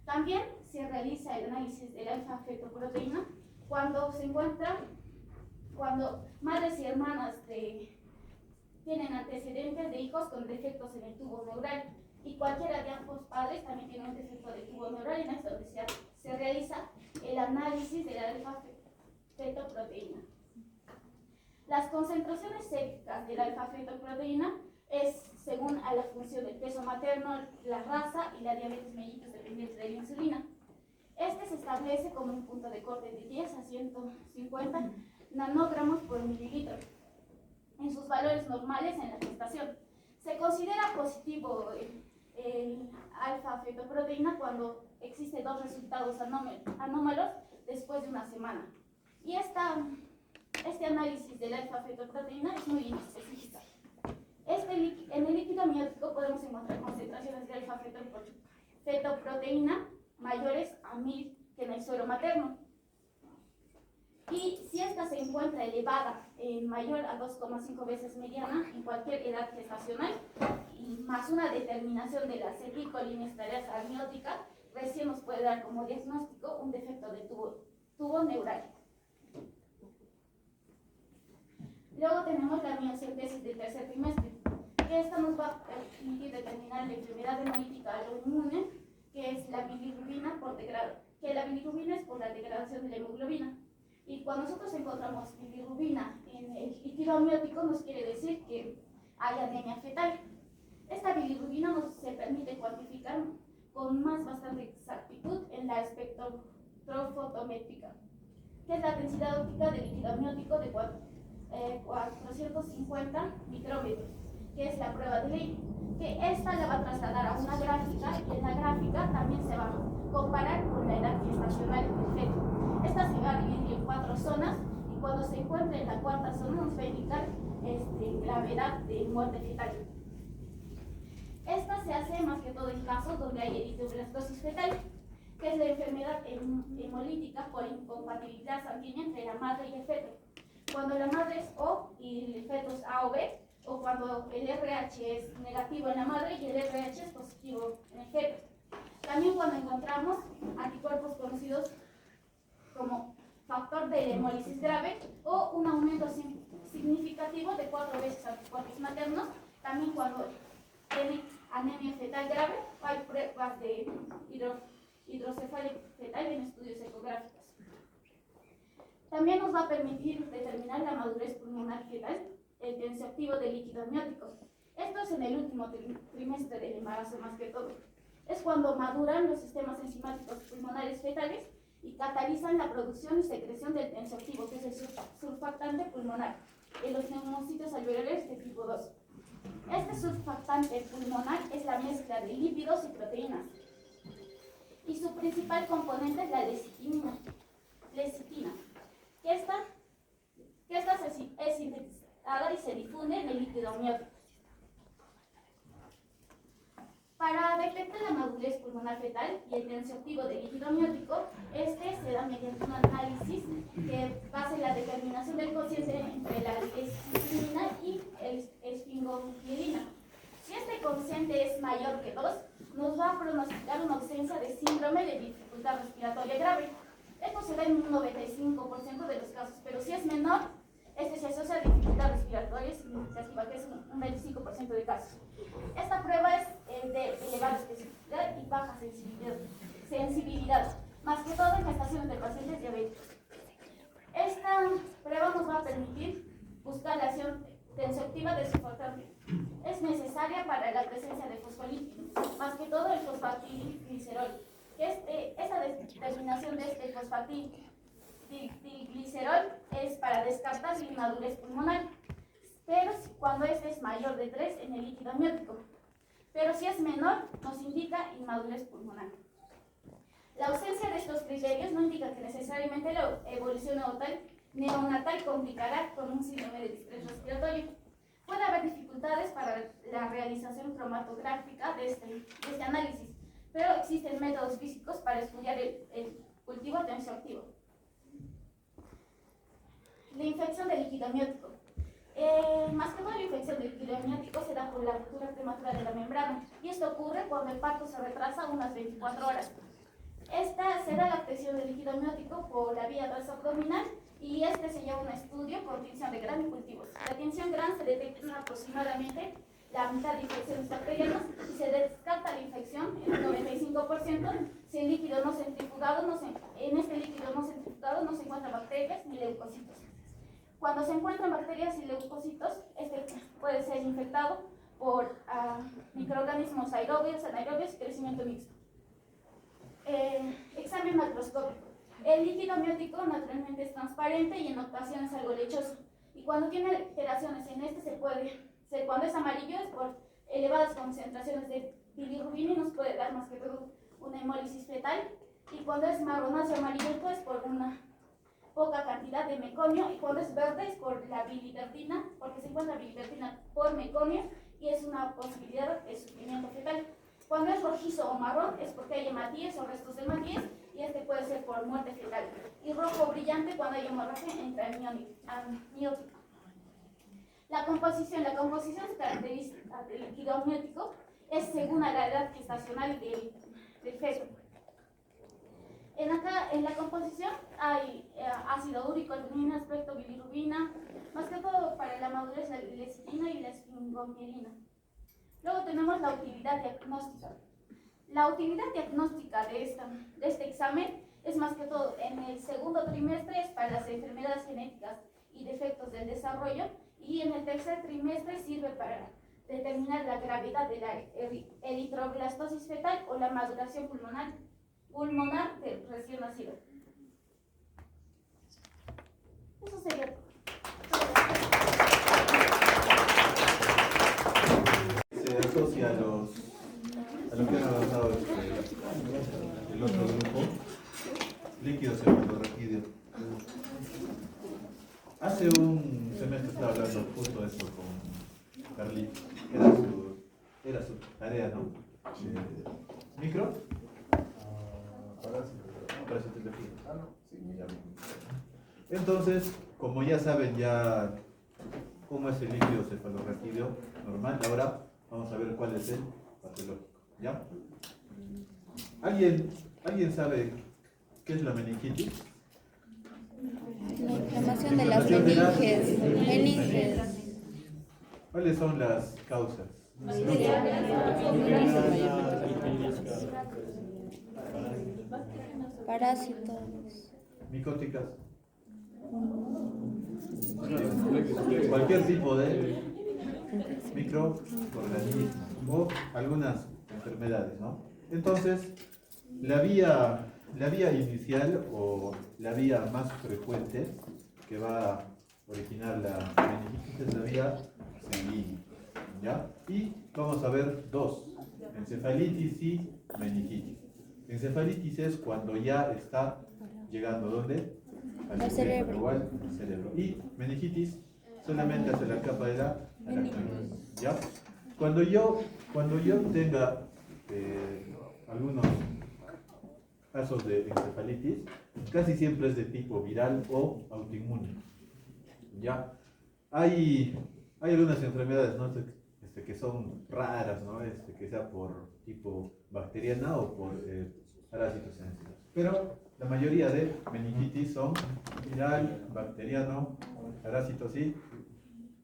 También se realiza el análisis de la alfa-fetoproteína cuando madres y hermanas tienen antecedentes de hijos con defectos en el tubo neural y cualquiera de ambos padres también tiene un defecto del tubo neural, en esto donde se realiza el análisis de la alfa-fetoproteína. Las concentraciones séricas de la alfa-fetoproteína es según a la función del peso materno, la raza y la diabetes mellitus dependiente de la insulina. Este se establece como un punto de corte de 10 a 150 nanogramos por mililitro en sus valores normales en la gestación. Se considera positivo el alfa-fetoproteína cuando existe dos resultados anómalos después de una semana. Y este análisis del alfa-fetoproteína es muy inespecífico. En el líquido amniótico podemos encontrar concentraciones de alfa-fetoproteína mayores a 1000 que en el suero materno. Y si esta se encuentra elevada mayor a 2,5 veces mediana en cualquier edad gestacional, y más una determinación de la cervicolinesterasa amniótica, recién nos puede dar como diagnóstico un defecto del tubo neural. Luego tenemos la miosíntesis del tercer trimestre, que esta nos va a permitir determinar la enfermedad hemolítica autoinmune, que es la bilirrubina que la bilirrubina es por la degradación de la hemoglobina. Y cuando nosotros encontramos bilirrubina en el líquido amniótico, nos quiere decir que hay anemia fetal. Esta bilirrubina nos se permite cuantificar con bastante exactitud en la espectrofotométrica, que es la densidad óptica del líquido amniótico de 450 micrómetros, que es la prueba de Ley, que esta la va a trasladar a una gráfica y en la gráfica también se va a comparar con la edad gestacional del feto. Esta se va a dividir en 4 zonas y cuando se encuentre en la cuarta zona nos va a indicar gravedad de muerte fetal. Esta se hace más que todo en casos donde hay eritroblastosis fetal, que es la enfermedad hemolítica por incompatibilidad sanguínea entre la madre y el feto. Cuando la madre es O y el feto es A o B, o cuando el RH es negativo en la madre y el RH es positivo en el feto. También cuando encontramos anticuerpos conocidos como factor de hemólisis grave o un aumento significativo de 4 veces anticuerpos maternos, también cuando tiene anemia fetal grave, hay pruebas de hidrocefalia fetal en estudios ecográficos. También nos va a permitir determinar la madurez pulmonar fetal, el tensioactivo del líquido amniótico. Esto es en el último trimestre del embarazo más que todo. Es cuando maduran los sistemas enzimáticos pulmonares fetales y catalizan la producción y secreción del tensioactivo, que es el surfactante pulmonar, en los neumocitos alveolares de tipo 2. Este surfactante pulmonar es la mezcla de lípidos y proteínas, y su principal componente es la lecitina, que esta es sintetizada y se difunde en el líquido amniótico. Para detectar la madurez pulmonar fetal y el tensioactivo del líquido amniótico, se da mediante un análisis que basa en la determinación del cociente entre la lecitina y el esfingomielina. Si este cociente es mayor que 2, nos va a pronosticar una ausencia de síndrome de dificultad respiratoria grave. Esto se da en un 95% de los casos, pero si es menor, se asocia a dificultad respiratoria significativa, que es un 25% de casos. Esta prueba es de elevada especificidad y baja sensibilidad, más que todo en gestaciones de pacientes diabéticos. Esta prueba nos va a permitir buscar la acción tensioactiva del surfactante. Es necesaria para la presencia de fosfolípidos, más que todo el fosfatidilglicerol. Esta determinación de este fosfatidilglicerol es para descartar la inmadurez pulmonar, pero cuando es mayor de 3 en el líquido amniótico. Pero si es menor, nos indica inmadurez pulmonar. La ausencia de estos criterios no indica que necesariamente la evolución neonatal complicará con un síndrome de distrés respiratorio. Puede haber dificultades para la realización cromatográfica de este análisis, pero existen métodos físicos para estudiar el cultivo tensioactivo. La infección del líquido amniótico. Más que todo, la infección del líquido amniótico se da por la ruptura prematura de la membrana, y esto ocurre cuando el parto se retrasa unas 24 horas. Esta se da la obtención del líquido amniótico por la vía transabdominal, y se lleva un estudio con tinción de Gram y cultivos. La tinción Gram se detecta en aproximadamente la mitad de infecciones bacterianas y se descarta la infección en un 95% si el líquido no centrifugado en este líquido no centrifugado no se encuentran bacterias ni leucocitos. Cuando se encuentran bacterias y leucocitos, puede ser infectado por microorganismos aerobios, anaerobios y crecimiento mixto. Examen macroscópico. El líquido amniótico naturalmente es transparente y en ocasiones algo lechoso. Y cuando tiene alteraciones en cuando es amarillo es por elevadas concentraciones de bilirrubina y nos puede dar más que todo una hemólisis fetal. Y cuando es marronáceo amarillento es por una poca cantidad de meconio, y cuando es verde es por la biliverdina, porque se encuentra biliverdina por meconio y es una posibilidad de sufrimiento fetal. Cuando es rojizo o marrón es porque hay hematíes o restos de hematíes, y puede ser por muerte fetal. Y rojo brillante cuando hay hemorragia intraamniótica. La composición característica del líquido amniótico es según la edad gestacional del feto. En la composición hay ácido úrico, albumina, aspecto, bilirrubina, más que todo líquido para la madurez de la lecitina y la esfingomielina. Luego tenemos la utilidad diagnóstica. La utilidad diagnóstica de este examen es más que todo en el segundo trimestre es para las enfermedades genéticas y defectos del desarrollo, y en el tercer trimestre sirve para determinar la gravedad de la eritroblastosis fetal o la maduración pulmonar del recién nacido. Eso sería todo. Se asocia a lo que han avanzado el otro grupo, líquido cefalorraquídeo. Hace un semestre estaba hablando justo de esto con Carlito. Era su tarea, ¿no? ¿Micro? Parasitología. Entonces, como ya saben ya cómo es el líquido cefalorraquídeo normal, ahora vamos a ver cuál es el patológico. ¿Ya? ¿Alguien sabe qué es la meningitis? La inflamación de las meninges. ¿Cuáles son las causas? Parásitos. Micóticas. Cualquier tipo de microorganismo o algunas enfermedades, ¿no? Entonces, la vía inicial o la vía más frecuente que va a originar la meningitis es la vía sanguínea, ¿ya? Y vamos a ver dos, encefalitis y meningitis. Encefalitis es cuando ya está llegando, ¿dónde? Al cerebro o al cerebro. Y meningitis solamente hacia la capa de la aracnoide, ¿ya? Cuando yo tenga algunos casos de encefalitis, casi siempre es de tipo viral o autoinmune, ¿ya? Hay algunas enfermedades, ¿no? Que son raras, ¿no? Que sea por tipo bacteriana o por parásitos sencillos. Pero la mayoría de meningitis son viral, bacteriano, parásitos y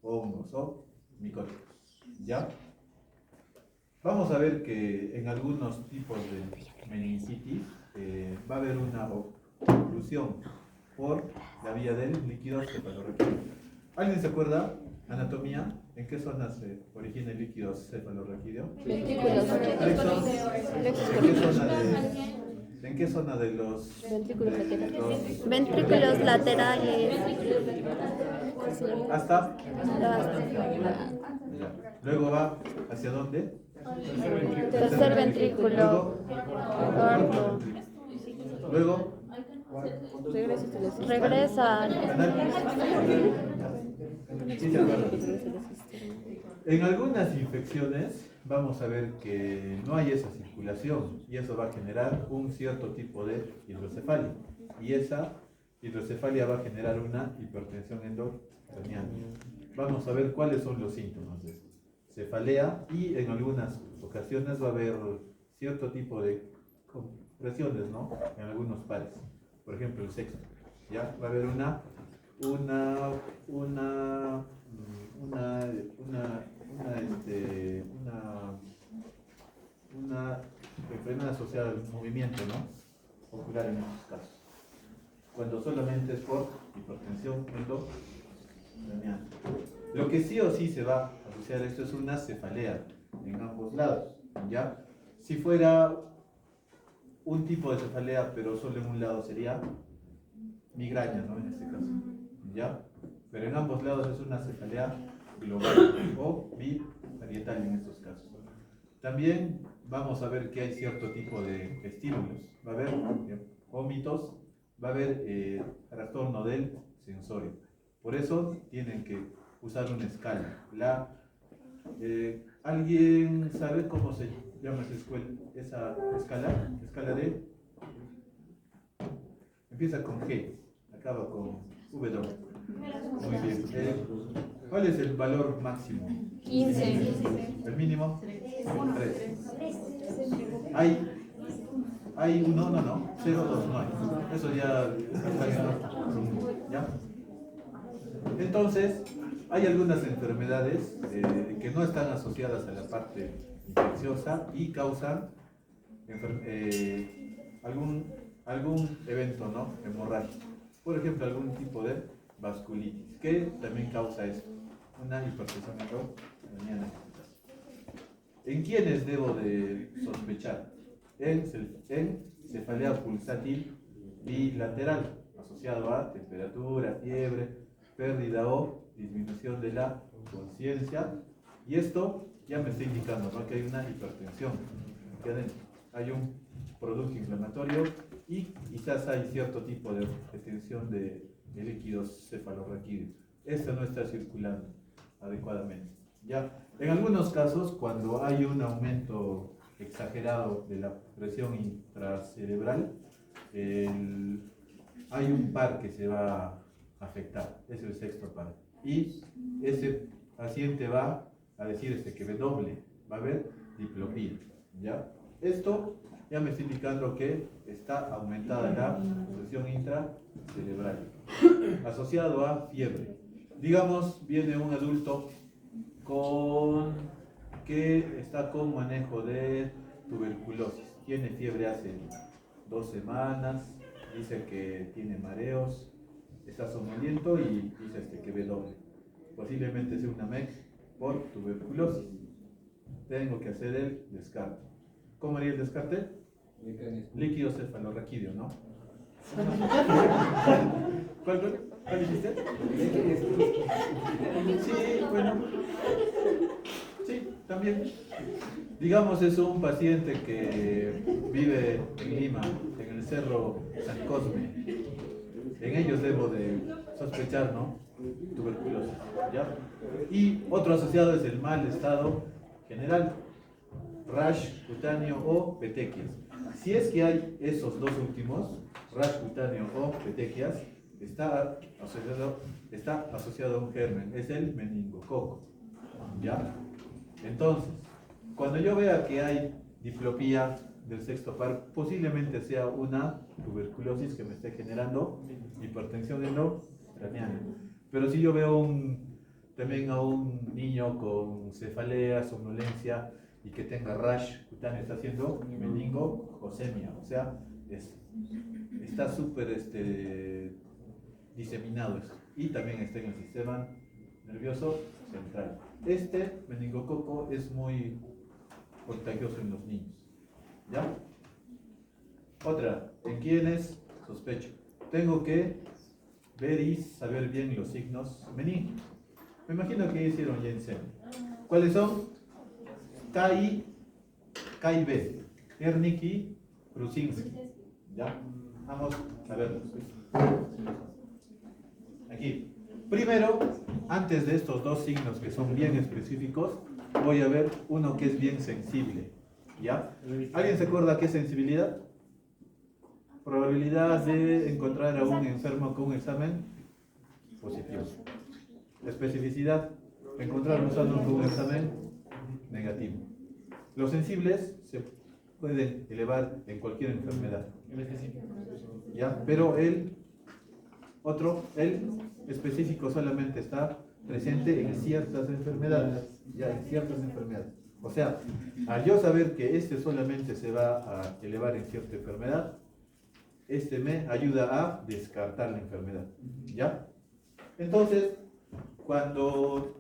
hongos o micóticos, ¿ya? Vamos a ver que en algunos tipos de meningitis va a haber una oclusión por la vía del líquido cefalorraquídeo. ¿Alguien se acuerda? Anatomía, ¿en qué zona se origina el líquido cefalorraquídeo? Ventrículos. ¿En qué zona de los Ventrículos laterales. hasta? Luego va ¿hacia dónde? Tercer ventrículo. Cuarto. Luego Regresan. ¿Sí se acuerdan? En algunas infecciones vamos a ver que no hay esa circulación y eso va a generar un cierto tipo de hidrocefalia, y esa hidrocefalia va a generar una hipertensión endocranial. Vamos a ver cuáles son los síntomas de esto. Cefalea, y en algunas ocasiones va a haber cierto tipo de compresiones, ¿no? En algunos pares, por ejemplo el sexo, ¿ya? Va a haber una enfermedad asociada al movimiento, ¿no? Ocular en estos casos, cuando solamente es por hipertensión endocranial. Lo que sí o sí se va a asociar a esto es una cefalea en ambos lados, ¿ya? Si fuera un tipo de cefalea pero solo en un lado sería migraña, ¿no? En este caso, ¿ya? Pero en ambos lados es una cefalea global o biparietal en estos casos. También vamos a ver que hay cierto tipo de estímulos. Va a haber vómitos, va a haber trastorno del sensorio. Por eso tienen que usar una escala. ¿Alguien sabe cómo se llama esa escala? Escala de... Empieza con G, acaba con W. Muy bien. ¿Cuál es el valor máximo? 15. ¿El mínimo? 3. ¿Hay uno? No. 0, 2, no hay. Eso ya está saliendo. ¿Ya? Entonces, Hay algunas enfermedades que no están asociadas a la parte infecciosa y causan algún evento, ¿no?, hemorrágico. Por ejemplo, algún tipo de vasculitis, que también causa esto, una hipertensión microarterial. ¿En quiénes debo de sospechar? En cefalea pulsátil bilateral, asociado a temperatura, fiebre, pérdida o disminución de la conciencia. Y esto ya me está indicando, ¿no?, que hay una hipertensión, que hay un producto inflamatorio y quizás hay cierto tipo de retención de líquidos cefalorraquídeos. Esto no está circulando adecuadamente. ¿Ya? En algunos casos, cuando hay un aumento exagerado de la presión intracerebral, hay un par que se va a afectar, es el sexto par. Y ese paciente va a decir que ve doble, va a haber diplopía. ¿Ya? Esto ya me está indicando que está aumentada la presión intracerebral, asociado a fiebre. Digamos, viene un adulto que está con manejo de tuberculosis, tiene fiebre hace 2 semanas, dice que tiene mareos, está somnoliento y dice que ve doble. Posiblemente sea una MEC por tuberculosis. Tengo que hacer el descarte. ¿Cómo haría el descarte? Líquido cefalorraquídeo, ¿no? ¿Cuál dijiste? Sí, bueno. Sí, también. Digamos, es un paciente que vive en Lima, en el Cerro San Cosme. En ellos debo de sospechar, ¿no?, tuberculosis, ¿ya? Y otro asociado es el mal estado general, rash cutáneo o petequias. Si es que hay esos dos últimos, rash cutáneo o petequias, está asociado a un germen, es el meningococo, ¿ya? Entonces, cuando yo vea que hay diplopía del sexto par, posiblemente sea una tuberculosis que me esté generando hipertensión endocraneana. Pero si yo veo también a un niño con cefalea, somnolencia y que tenga rash cutáneo, está haciendo meningocosemia, o sea, está súper diseminado eso. Y también está en el sistema nervioso central. Este meningococo es muy contagioso en los niños. ¿Ya? Otra, ¿en quiénes sospecho? Tengo que ver y saber bien los signos meningos. Me imagino que hicieron Jensen. ¿Cuáles son? KIB, Wernicke, Krusinski. ¿Ya? Vamos a verlos. Aquí. Primero, antes de estos dos signos que son bien específicos, voy a ver uno que es bien sensible. ¿Ya? ¿Alguien se acuerda qué es sensibilidad? Probabilidad de encontrar a un enfermo con un examen positivo. Especificidad, encontrar a un sano con un examen negativo. Los sensibles se pueden elevar en cualquier enfermedad. ¿Ya? Pero el específico solamente está presente en ciertas enfermedades. Ya, en ciertas enfermedades. O sea, al yo saber que solamente se va a elevar en cierta enfermedad, me ayuda a descartar la enfermedad. ¿Ya? Entonces, cuando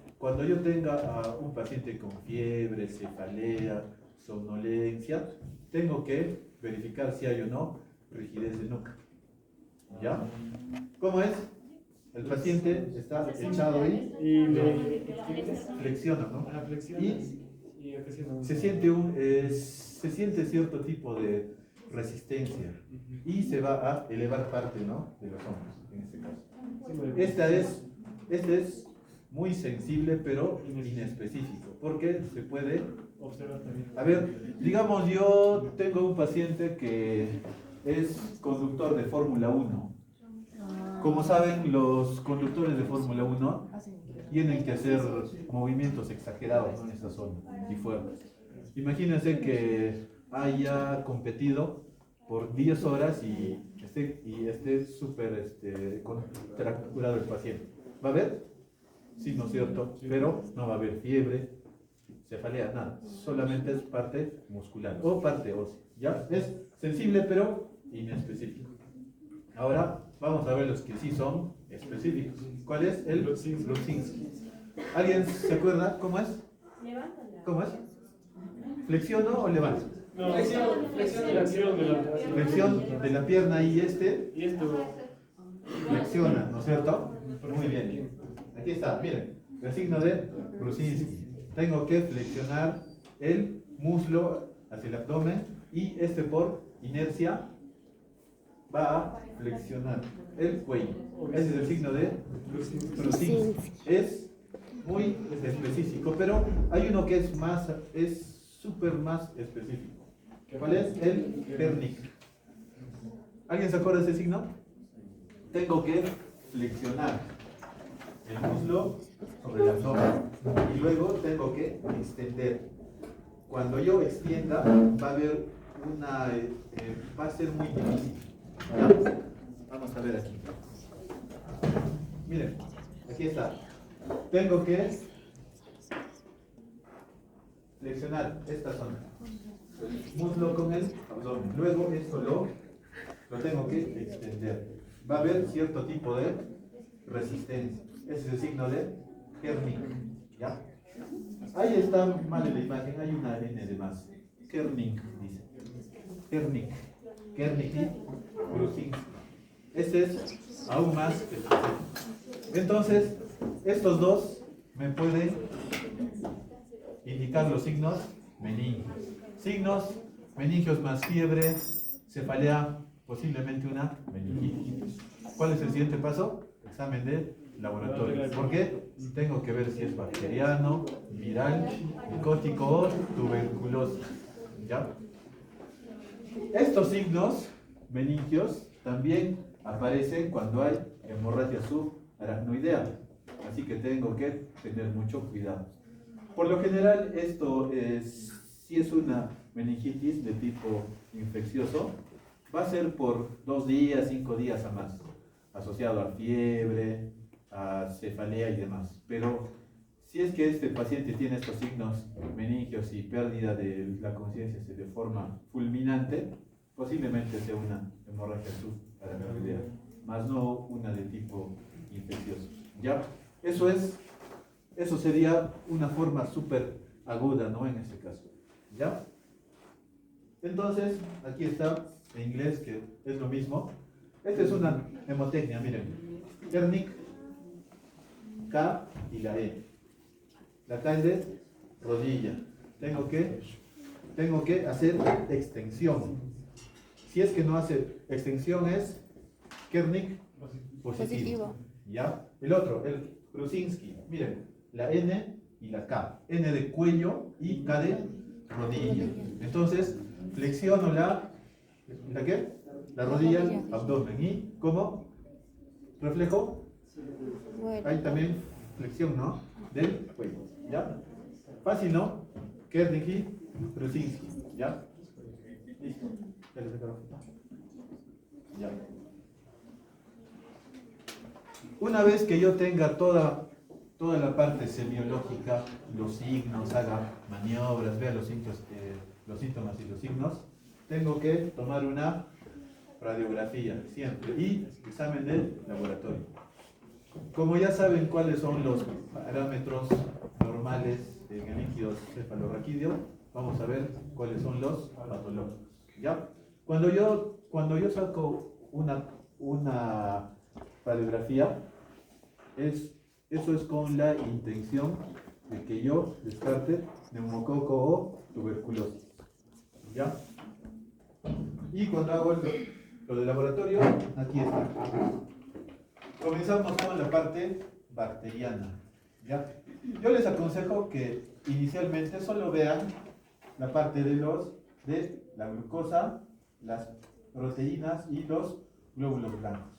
yo tenga a un paciente con fiebre, cefalea, somnolencia, tengo que verificar si hay o no rigidez de nuca. ¿Ya? ¿Cómo es? El paciente está echado ahí y flexiona, ¿no? Y se siente cierto tipo de resistencia y se va a elevar parte, ¿no?, de los hombros, en este caso. Este es muy sensible, pero inespecífico, porque se puede observar también. A ver, digamos, yo tengo un paciente que es conductor de Fórmula 1. Como saben, los conductores de Fórmula 1 tienen que hacer movimientos exagerados en esa zona y fuertes. Imagínense que haya competido por 10 horas y esté súper contracturado el paciente. ¿Va a ver? signo cierto, pero no va a haber fiebre, cefalea, nada, solamente es parte muscular o parte ósea, ¿ya? Es sensible pero inespecífico. Ahora vamos a ver los que sí son específicos. ¿Cuál es? El Brudzinski. ¿Alguien se acuerda cómo es? ¿Cómo es? ¿Flexiono o levanto? No, flexión de la pierna. Flexión de la pierna y Y esto. flexiona, ¿no es cierto? Muy bien. Aquí está, miren, el signo de Brudzinski. Tengo que flexionar el muslo hacia el abdomen y este por inercia va a flexionar el cuello. Ese es el signo de Brudzinski. Es muy específico, pero hay uno que es súper más específico. ¿Cuál es? El Kernig. ¿Alguien se acuerda de ese signo? Tengo que flexionar el muslo sobre el abdomen y luego tengo que extender. Cuando yo extienda va a haber va a ser muy difícil. ¿Ya? Vamos a ver aquí. Miren, aquí está. Tengo que flexionar esta zona, el muslo con el abdomen. Luego esto lo tengo que extender. Va a haber cierto tipo de resistencia. Ese es el signo de Kernig. ¿Ya? Ahí está mal en la imagen, hay una N de más. Kernig dice. Kernig. Kernig y Brudzinski. Este es aún más específico. Entonces, estos dos me pueden indicar los signos meningios. Signos meningios más fiebre, cefalea, posiblemente una meningitis. ¿Cuál es el siguiente paso? Examen de laboratorio. ¿Por qué? Tengo que ver si es bacteriano, viral, micótico o tuberculosis. ¿Ya? Estos signos meningios también aparecen cuando hay hemorragia subaracnoidea. Así que tengo que tener mucho cuidado. Por lo general, si es una meningitis de tipo infeccioso, va a ser por 2 días, 5 días a más, asociado a fiebre, a cefalea y demás. Pero si es que este paciente tiene estos signos meningios y pérdida de la conciencia de forma fulminante, posiblemente sea una hemorragia subaracnoidea, más no una de tipo infeccioso. ¿Ya? Eso sería una forma súper aguda, ¿no? En este caso. ¿Ya? Entonces, aquí está en inglés, que es lo mismo. Esta es una hemotecnia, miren. Kernig, K y la E. La K es de rodilla. Tengo que hacer extensión. Si es que no hace extensión es Kernig positivo. ¿Ya? El otro, el Brudzinski. Miren, la N y la K. N de cuello y K de rodilla. Entonces, flexiono ¿la qué? La rodilla al abdomen. ¿Y cómo? ¿Reflejo? Hay también flexión, ¿no? Del cuello. ¿Ya? Fácil, ¿no? Kernig y Brudzinski. ¿Ya? Listo. Ya. Una vez que yo tenga toda la parte semiológica, los signos, haga maniobras, vea los síntomas y los signos, tengo que tomar una radiografía siempre y examen de laboratorio. Como ya saben cuáles son los parámetros normales en el líquido cefalorraquídeo, vamos a ver cuáles son los patológicos. ¿Ya? Cuando yo saco una radiografía, eso es con la intención de que yo descarte neumococo o tuberculosis. ¿Ya? Y cuando hago lo de laboratorio, aquí está. Comenzamos con la parte bacteriana. ¿Ya? Yo les aconsejo que inicialmente solo vean la parte de la glucosa, las proteínas y los glóbulos blancos.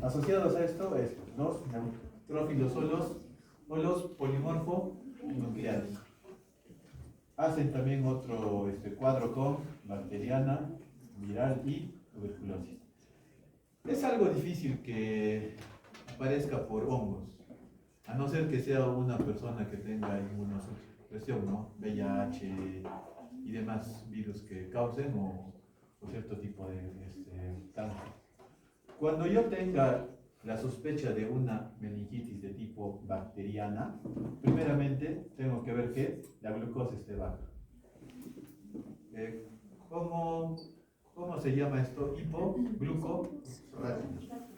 Asociados a esto, los neutrófilos o los polimorfonucleares. Hacen también otro cuadro con bacteriana, viral y tuberculosis. Es algo difícil que aparezca por hongos. A no ser que sea una persona que tenga inmunosupresión, ¿no? VIH y demás virus que causen o cierto tipo de cáncer. Cuando yo tenga la sospecha de una meningitis de tipo bacteriana, primeramente tengo que ver que la glucosa esté baja. ¿Cómo se llama esto? Hipoglucemia.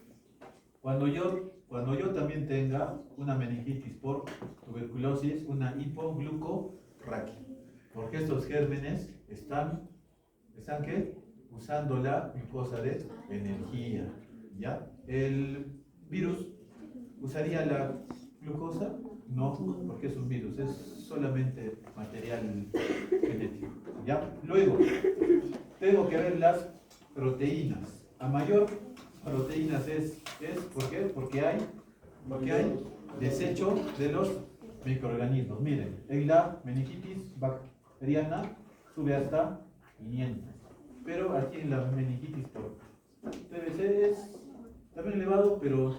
Cuando yo también tenga una meningitis por tuberculosis, una hipoglucorraquia, porque estos gérmenes están ¿qué? Usando la glucosa de energía, ¿ya? ¿El virus usaría la glucosa? No, porque es un virus, es solamente material genético, ¿ya? Luego, tengo que ver las proteínas. A mayor proteínas es ¿por qué? Porque hay desecho de los microorganismos. Miren, en la meningitis bacteriana sube hasta 500, pero aquí en la meningitis por TBC es también elevado, pero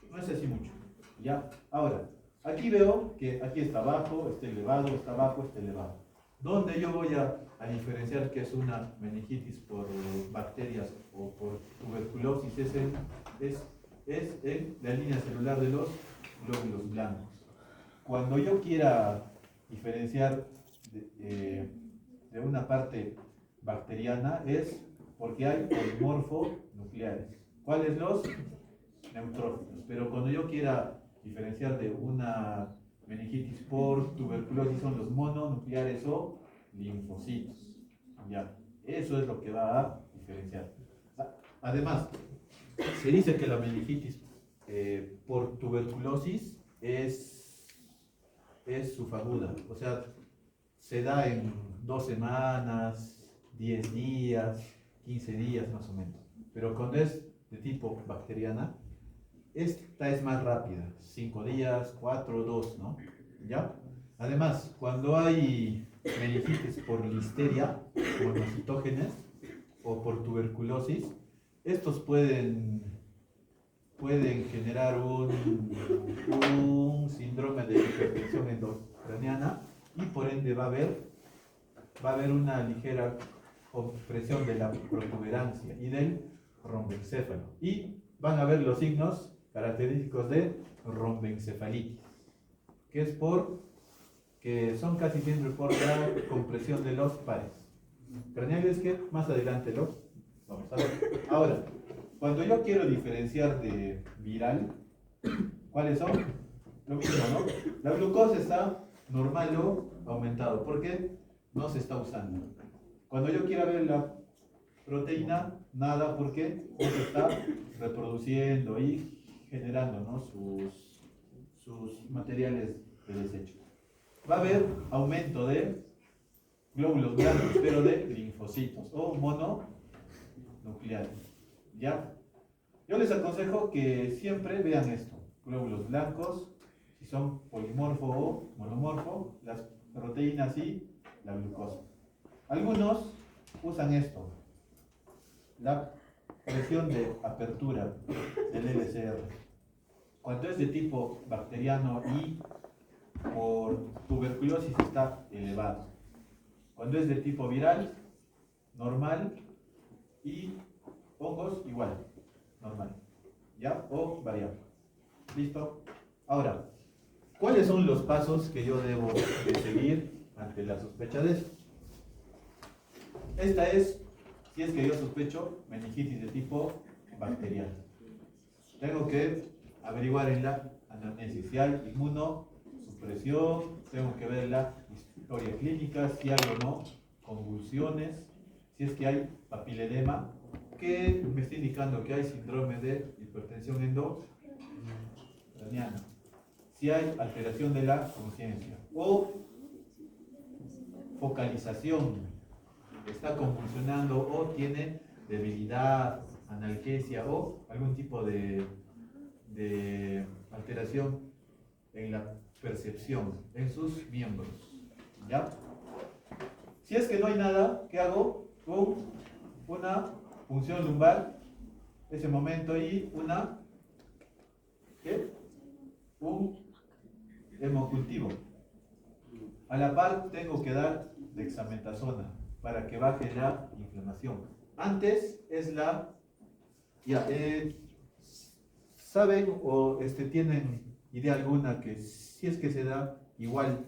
no es así mucho. ¿Ya? Ahora, aquí veo que aquí está bajo, está elevado, está bajo, está elevado. ¿Dónde yo voy a diferenciar que es una meningitis por bacterias o por tuberculosis? Es en la línea celular de los glóbulos blancos. Cuando yo quiera diferenciar de una parte bacteriana es porque hay polimorfonucleares. ¿Cuáles? Los neutrófilos. Pero cuando yo quiera diferenciar de una meningitis por tuberculosis son los mononucleares o linfocitos. Ya, eso es lo que va a diferenciar. Además, se dice que la meningitis por tuberculosis es subaguda, o sea, se da en 2 semanas, 10 días, 15 días más o menos. Pero cuando es de tipo bacteriana, esta es más rápida, 5 días, 4, 2, ¿no? ¿Ya? Además, cuando hay meningitis por listeria, monocitógenes, o por tuberculosis, estos pueden generar un síndrome de hipertensión endocraniana y por ende va a haber una ligera compresión de la protuberancia y del romboencéfalo. Y van a ver los signos característicos de romboencefalitis, que es que son casi siempre por la compresión de los pares craneales, que más adelante lo vamos a ver. Ahora, cuando yo quiero diferenciar de viral, ¿cuáles son? Lo mismo, ¿no? La glucosa está normal o aumentado, porque no se está usando. Cuando yo quiera ver la proteína, nada, porque no se está reproduciendo y generando, ¿no? sus materiales de desecho. Va a haber aumento de glóbulos blancos, pero de linfocitos o mononucleares. ¿Ya? Yo les aconsejo que siempre vean esto: glóbulos blancos, si son polimorfo o monomorfo, las proteínas y la glucosa. Algunos usan esto, la presión de apertura del LCR. Cuando es de tipo bacteriano y por tuberculosis está elevado. Cuando es de tipo viral, normal, y hongos igual, normal. ¿Ya? O variable. ¿Listo? Ahora, ¿cuáles son los pasos que yo debo de seguir ante la sospecha de esto? Esta es, si es que yo sospecho meningitis de tipo bacteriano. Tengo que averiguar en la anamnesis si hay inmunosupresión, tengo que ver la historia clínica, si hay o no convulsiones, si es que hay papiledema, que me está indicando que hay síndrome de hipertensión endocraniana, si hay alteración de la conciencia o focalización, está convulsionando o tiene debilidad, analgesia o algún tipo de alteración en la percepción, en sus miembros. ¿Ya? Si es que no hay nada, ¿qué hago? Una punción lumbar, ese momento, y un hemocultivo. A la par tengo que dar dexametasona para que baje la inflamación. Antes es la... Ya, ¿saben o tienen idea alguna que si es que se da igual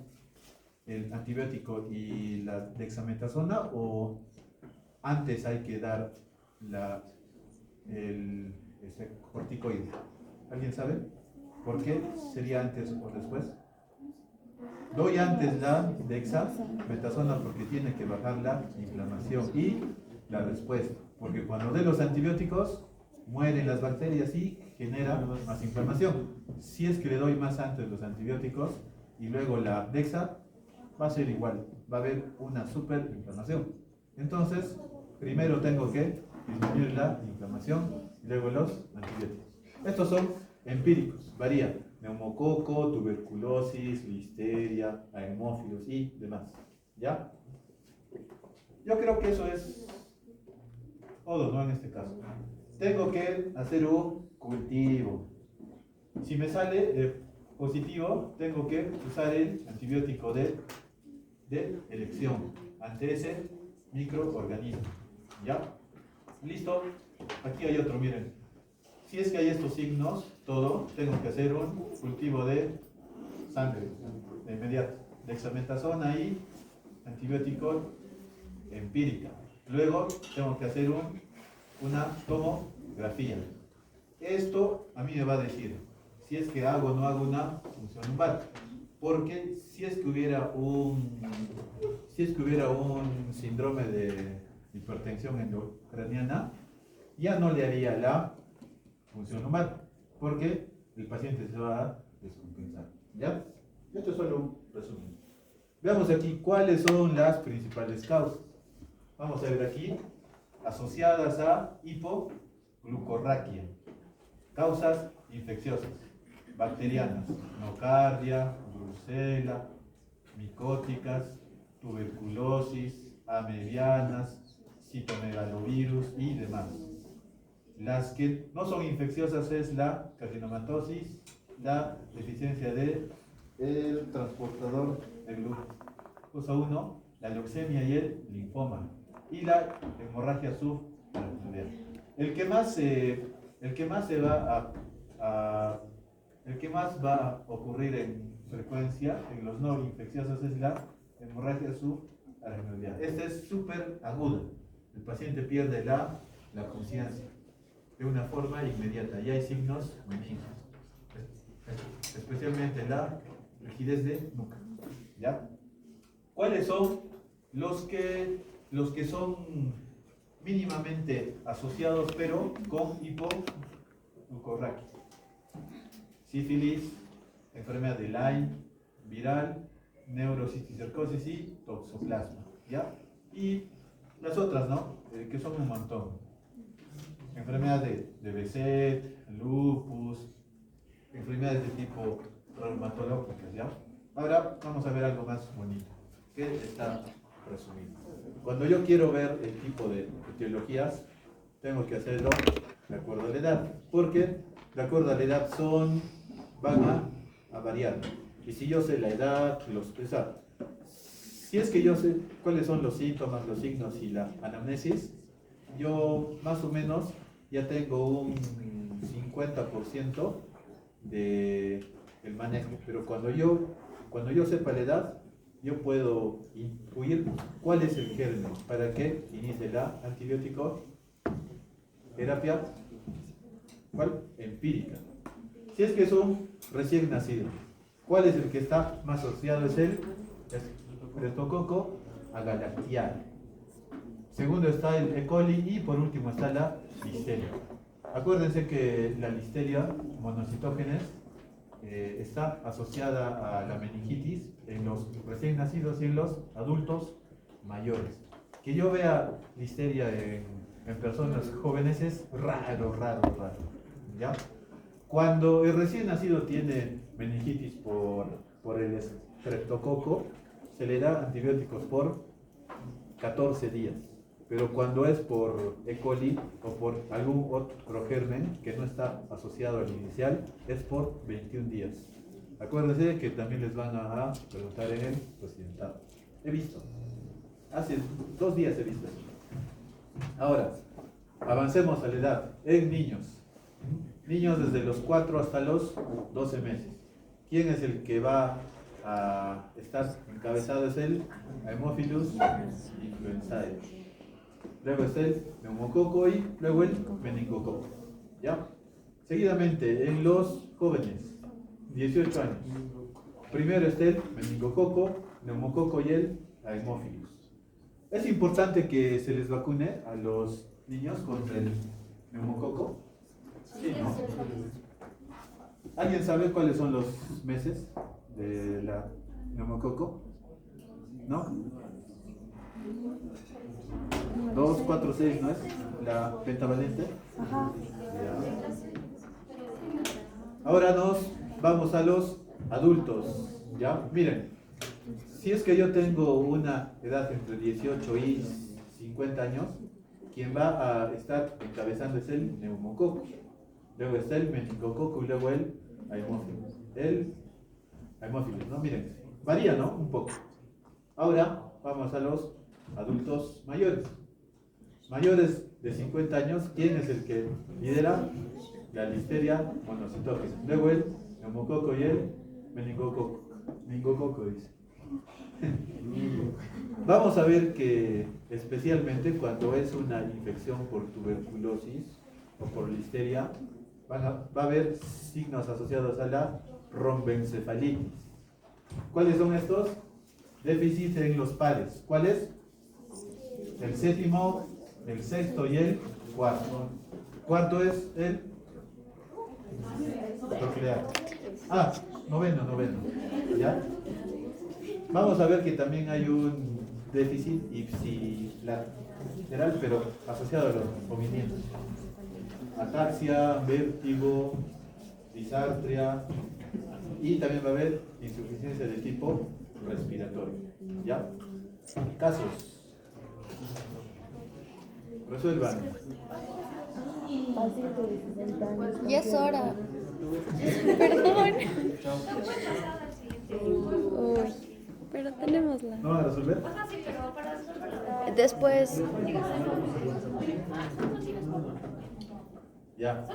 el antibiótico y la dexametasona o antes hay que dar el corticoide? ¿Alguien sabe? ¿Por qué sería antes o después? Doy antes la dexametasona porque tiene que bajar la inflamación y la respuesta. Porque cuando dé los antibióticos, mueren las bacterias y genera más inflamación. Si es que le doy más antes los antibióticos y luego la dexa, va a ser igual. Va a haber una super inflamación. Entonces, primero tengo que disminuir la inflamación y luego los antibióticos. Estos son empíricos, varía. Neumococo, tuberculosis, listeria, hemófilos y demás. ¿Ya? Yo creo que eso es todo, ¿no? En este caso. Tengo que hacer un cultivo. Si me sale positivo, tengo que usar el antibiótico de elección ante ese microorganismo. ¿Ya? ¿Listo? Aquí hay otro, miren. Si es que hay estos signos, todo, tengo que hacer un cultivo de sangre de inmediato. Dexametasona y antibiótico empírica. Luego tengo que hacer una tomografía. Esto a mí me va a decir si es que hago o no hago una punción lumbar. Porque si es que hubiera un síndrome de hipertensión endocraniana, ya no le haría la función lumbar, porque el paciente se va a descompensar. ¿Ya? Esto es solo un resumen. Veamos aquí cuáles son las principales causas. Vamos a ver aquí, asociadas a hipoglucorraquia. Causas infecciosas, bacterianas, nocardia, brucela, micóticas, tuberculosis, amebianas, citomegalovirus y demás. Las que no son infecciosas es la carcinomatosis, la deficiencia del transportador de glucosa 1, la leucemia y el linfoma, y la hemorragia subaracnoidea. El que más va a ocurrir en frecuencia en los no infecciosos es la hemorragia subaracnoidea. Esta es súper aguda. El paciente pierde la conciencia de una forma inmediata. Ya hay signos benignos, especialmente la rigidez de nuca. ¿Ya? ¿Cuáles son los que son mínimamente asociados pero con hipoglucorraquia? Sífilis, enfermedad de Lyme, viral, neurocisticercosis y toxoplasma. ¿Ya? Y las otras, ¿no? Que son un montón. Enfermedad de Behçet, lupus, enfermedades de tipo reumatológicas, ¿ya? Ahora vamos a ver algo más bonito, que está resumido. Cuando yo quiero ver el tipo de etiologías, tengo que hacerlo de acuerdo a la edad, porque de acuerdo a la edad van a variar. Y si yo sé la edad, si es que yo sé cuáles son los síntomas, los signos y la anamnesis, yo más o menos ya tengo un 50% del manejo. Pero cuando yo sepa la edad, yo puedo intuir cuál es el germen para que inicie la antibiótico terapia, ¿cuál? Empírica. Si es que es un recién nacido, ¿cuál es el que está más asociado? Es el Streptococcus agalactiae. Segundo está el E. coli y por último está la listeria. Acuérdense que la listeria monocitógenes está asociada a la meningitis en los recién nacidos y en los adultos mayores. Que yo vea listeria en personas jóvenes es raro. ¿Ya? Cuando el recién nacido tiene meningitis por el estreptococo, se le da antibióticos por 14 días. Pero cuando es por E. coli o por algún otro germen que no está asociado al inicial, es por 21 días. Acuérdense que también les van a preguntar en el procedimiento. He visto. Hace 2 días he visto. Ahora, avancemos a la edad. En niños. Niños desde los 4 hasta los 12 meses. ¿Quién es el que va a estar encabezado? Es el Haemophilus influenzae. Luego es el neumococo y luego el meningococo. ¿Ya? Seguidamente, en los jóvenes, 18 años. Primero está el meningococo, neumococo y el Haemophilus. Es importante que se les vacune a los niños contra el neumococo. Sí, ¿no? ¿Alguien sabe cuáles son los meses de la neumococo? ¿No? 2, 4, 6, ¿no es? La pentavalente. Ajá. Ya. Ahora nos vamos a los adultos. ¿Ya? Miren, si es que yo tengo una edad entre 18 y 50 años, quien va a estar encabezando es el neumococo. Luego está el meningococo y luego el Haemophilus. El Haemophilus, ¿no? Miren, varía, ¿no? Un poco. Ahora vamos a los adultos mayores. Mayores de 50 años, ¿quién es el que lidera? La listeria monocytógena. Luego el neumococo y el meningococo. Meningococo dice. Vamos a ver que especialmente cuando es una infección por tuberculosis o por listeria, va a haber signos asociados a la rombencefalitis. ¿Cuáles son estos? Déficit en los pares. ¿Cuáles? El séptimo, el sexto y el cuarto. ¿Cuánto es el nuclear? Ah, noveno. ¿Ya? Vamos a ver que también hay un déficit ipsilateral, pero asociado a los movimientos. Ataxia, vértigo, disartria y también va a haber insuficiencia de tipo respiratorio. ¿Ya? Casos. Resuelvan. Ya es hora. Perdón. Uy, pero tenemosla. ¿No van a resolver? Después. Ya.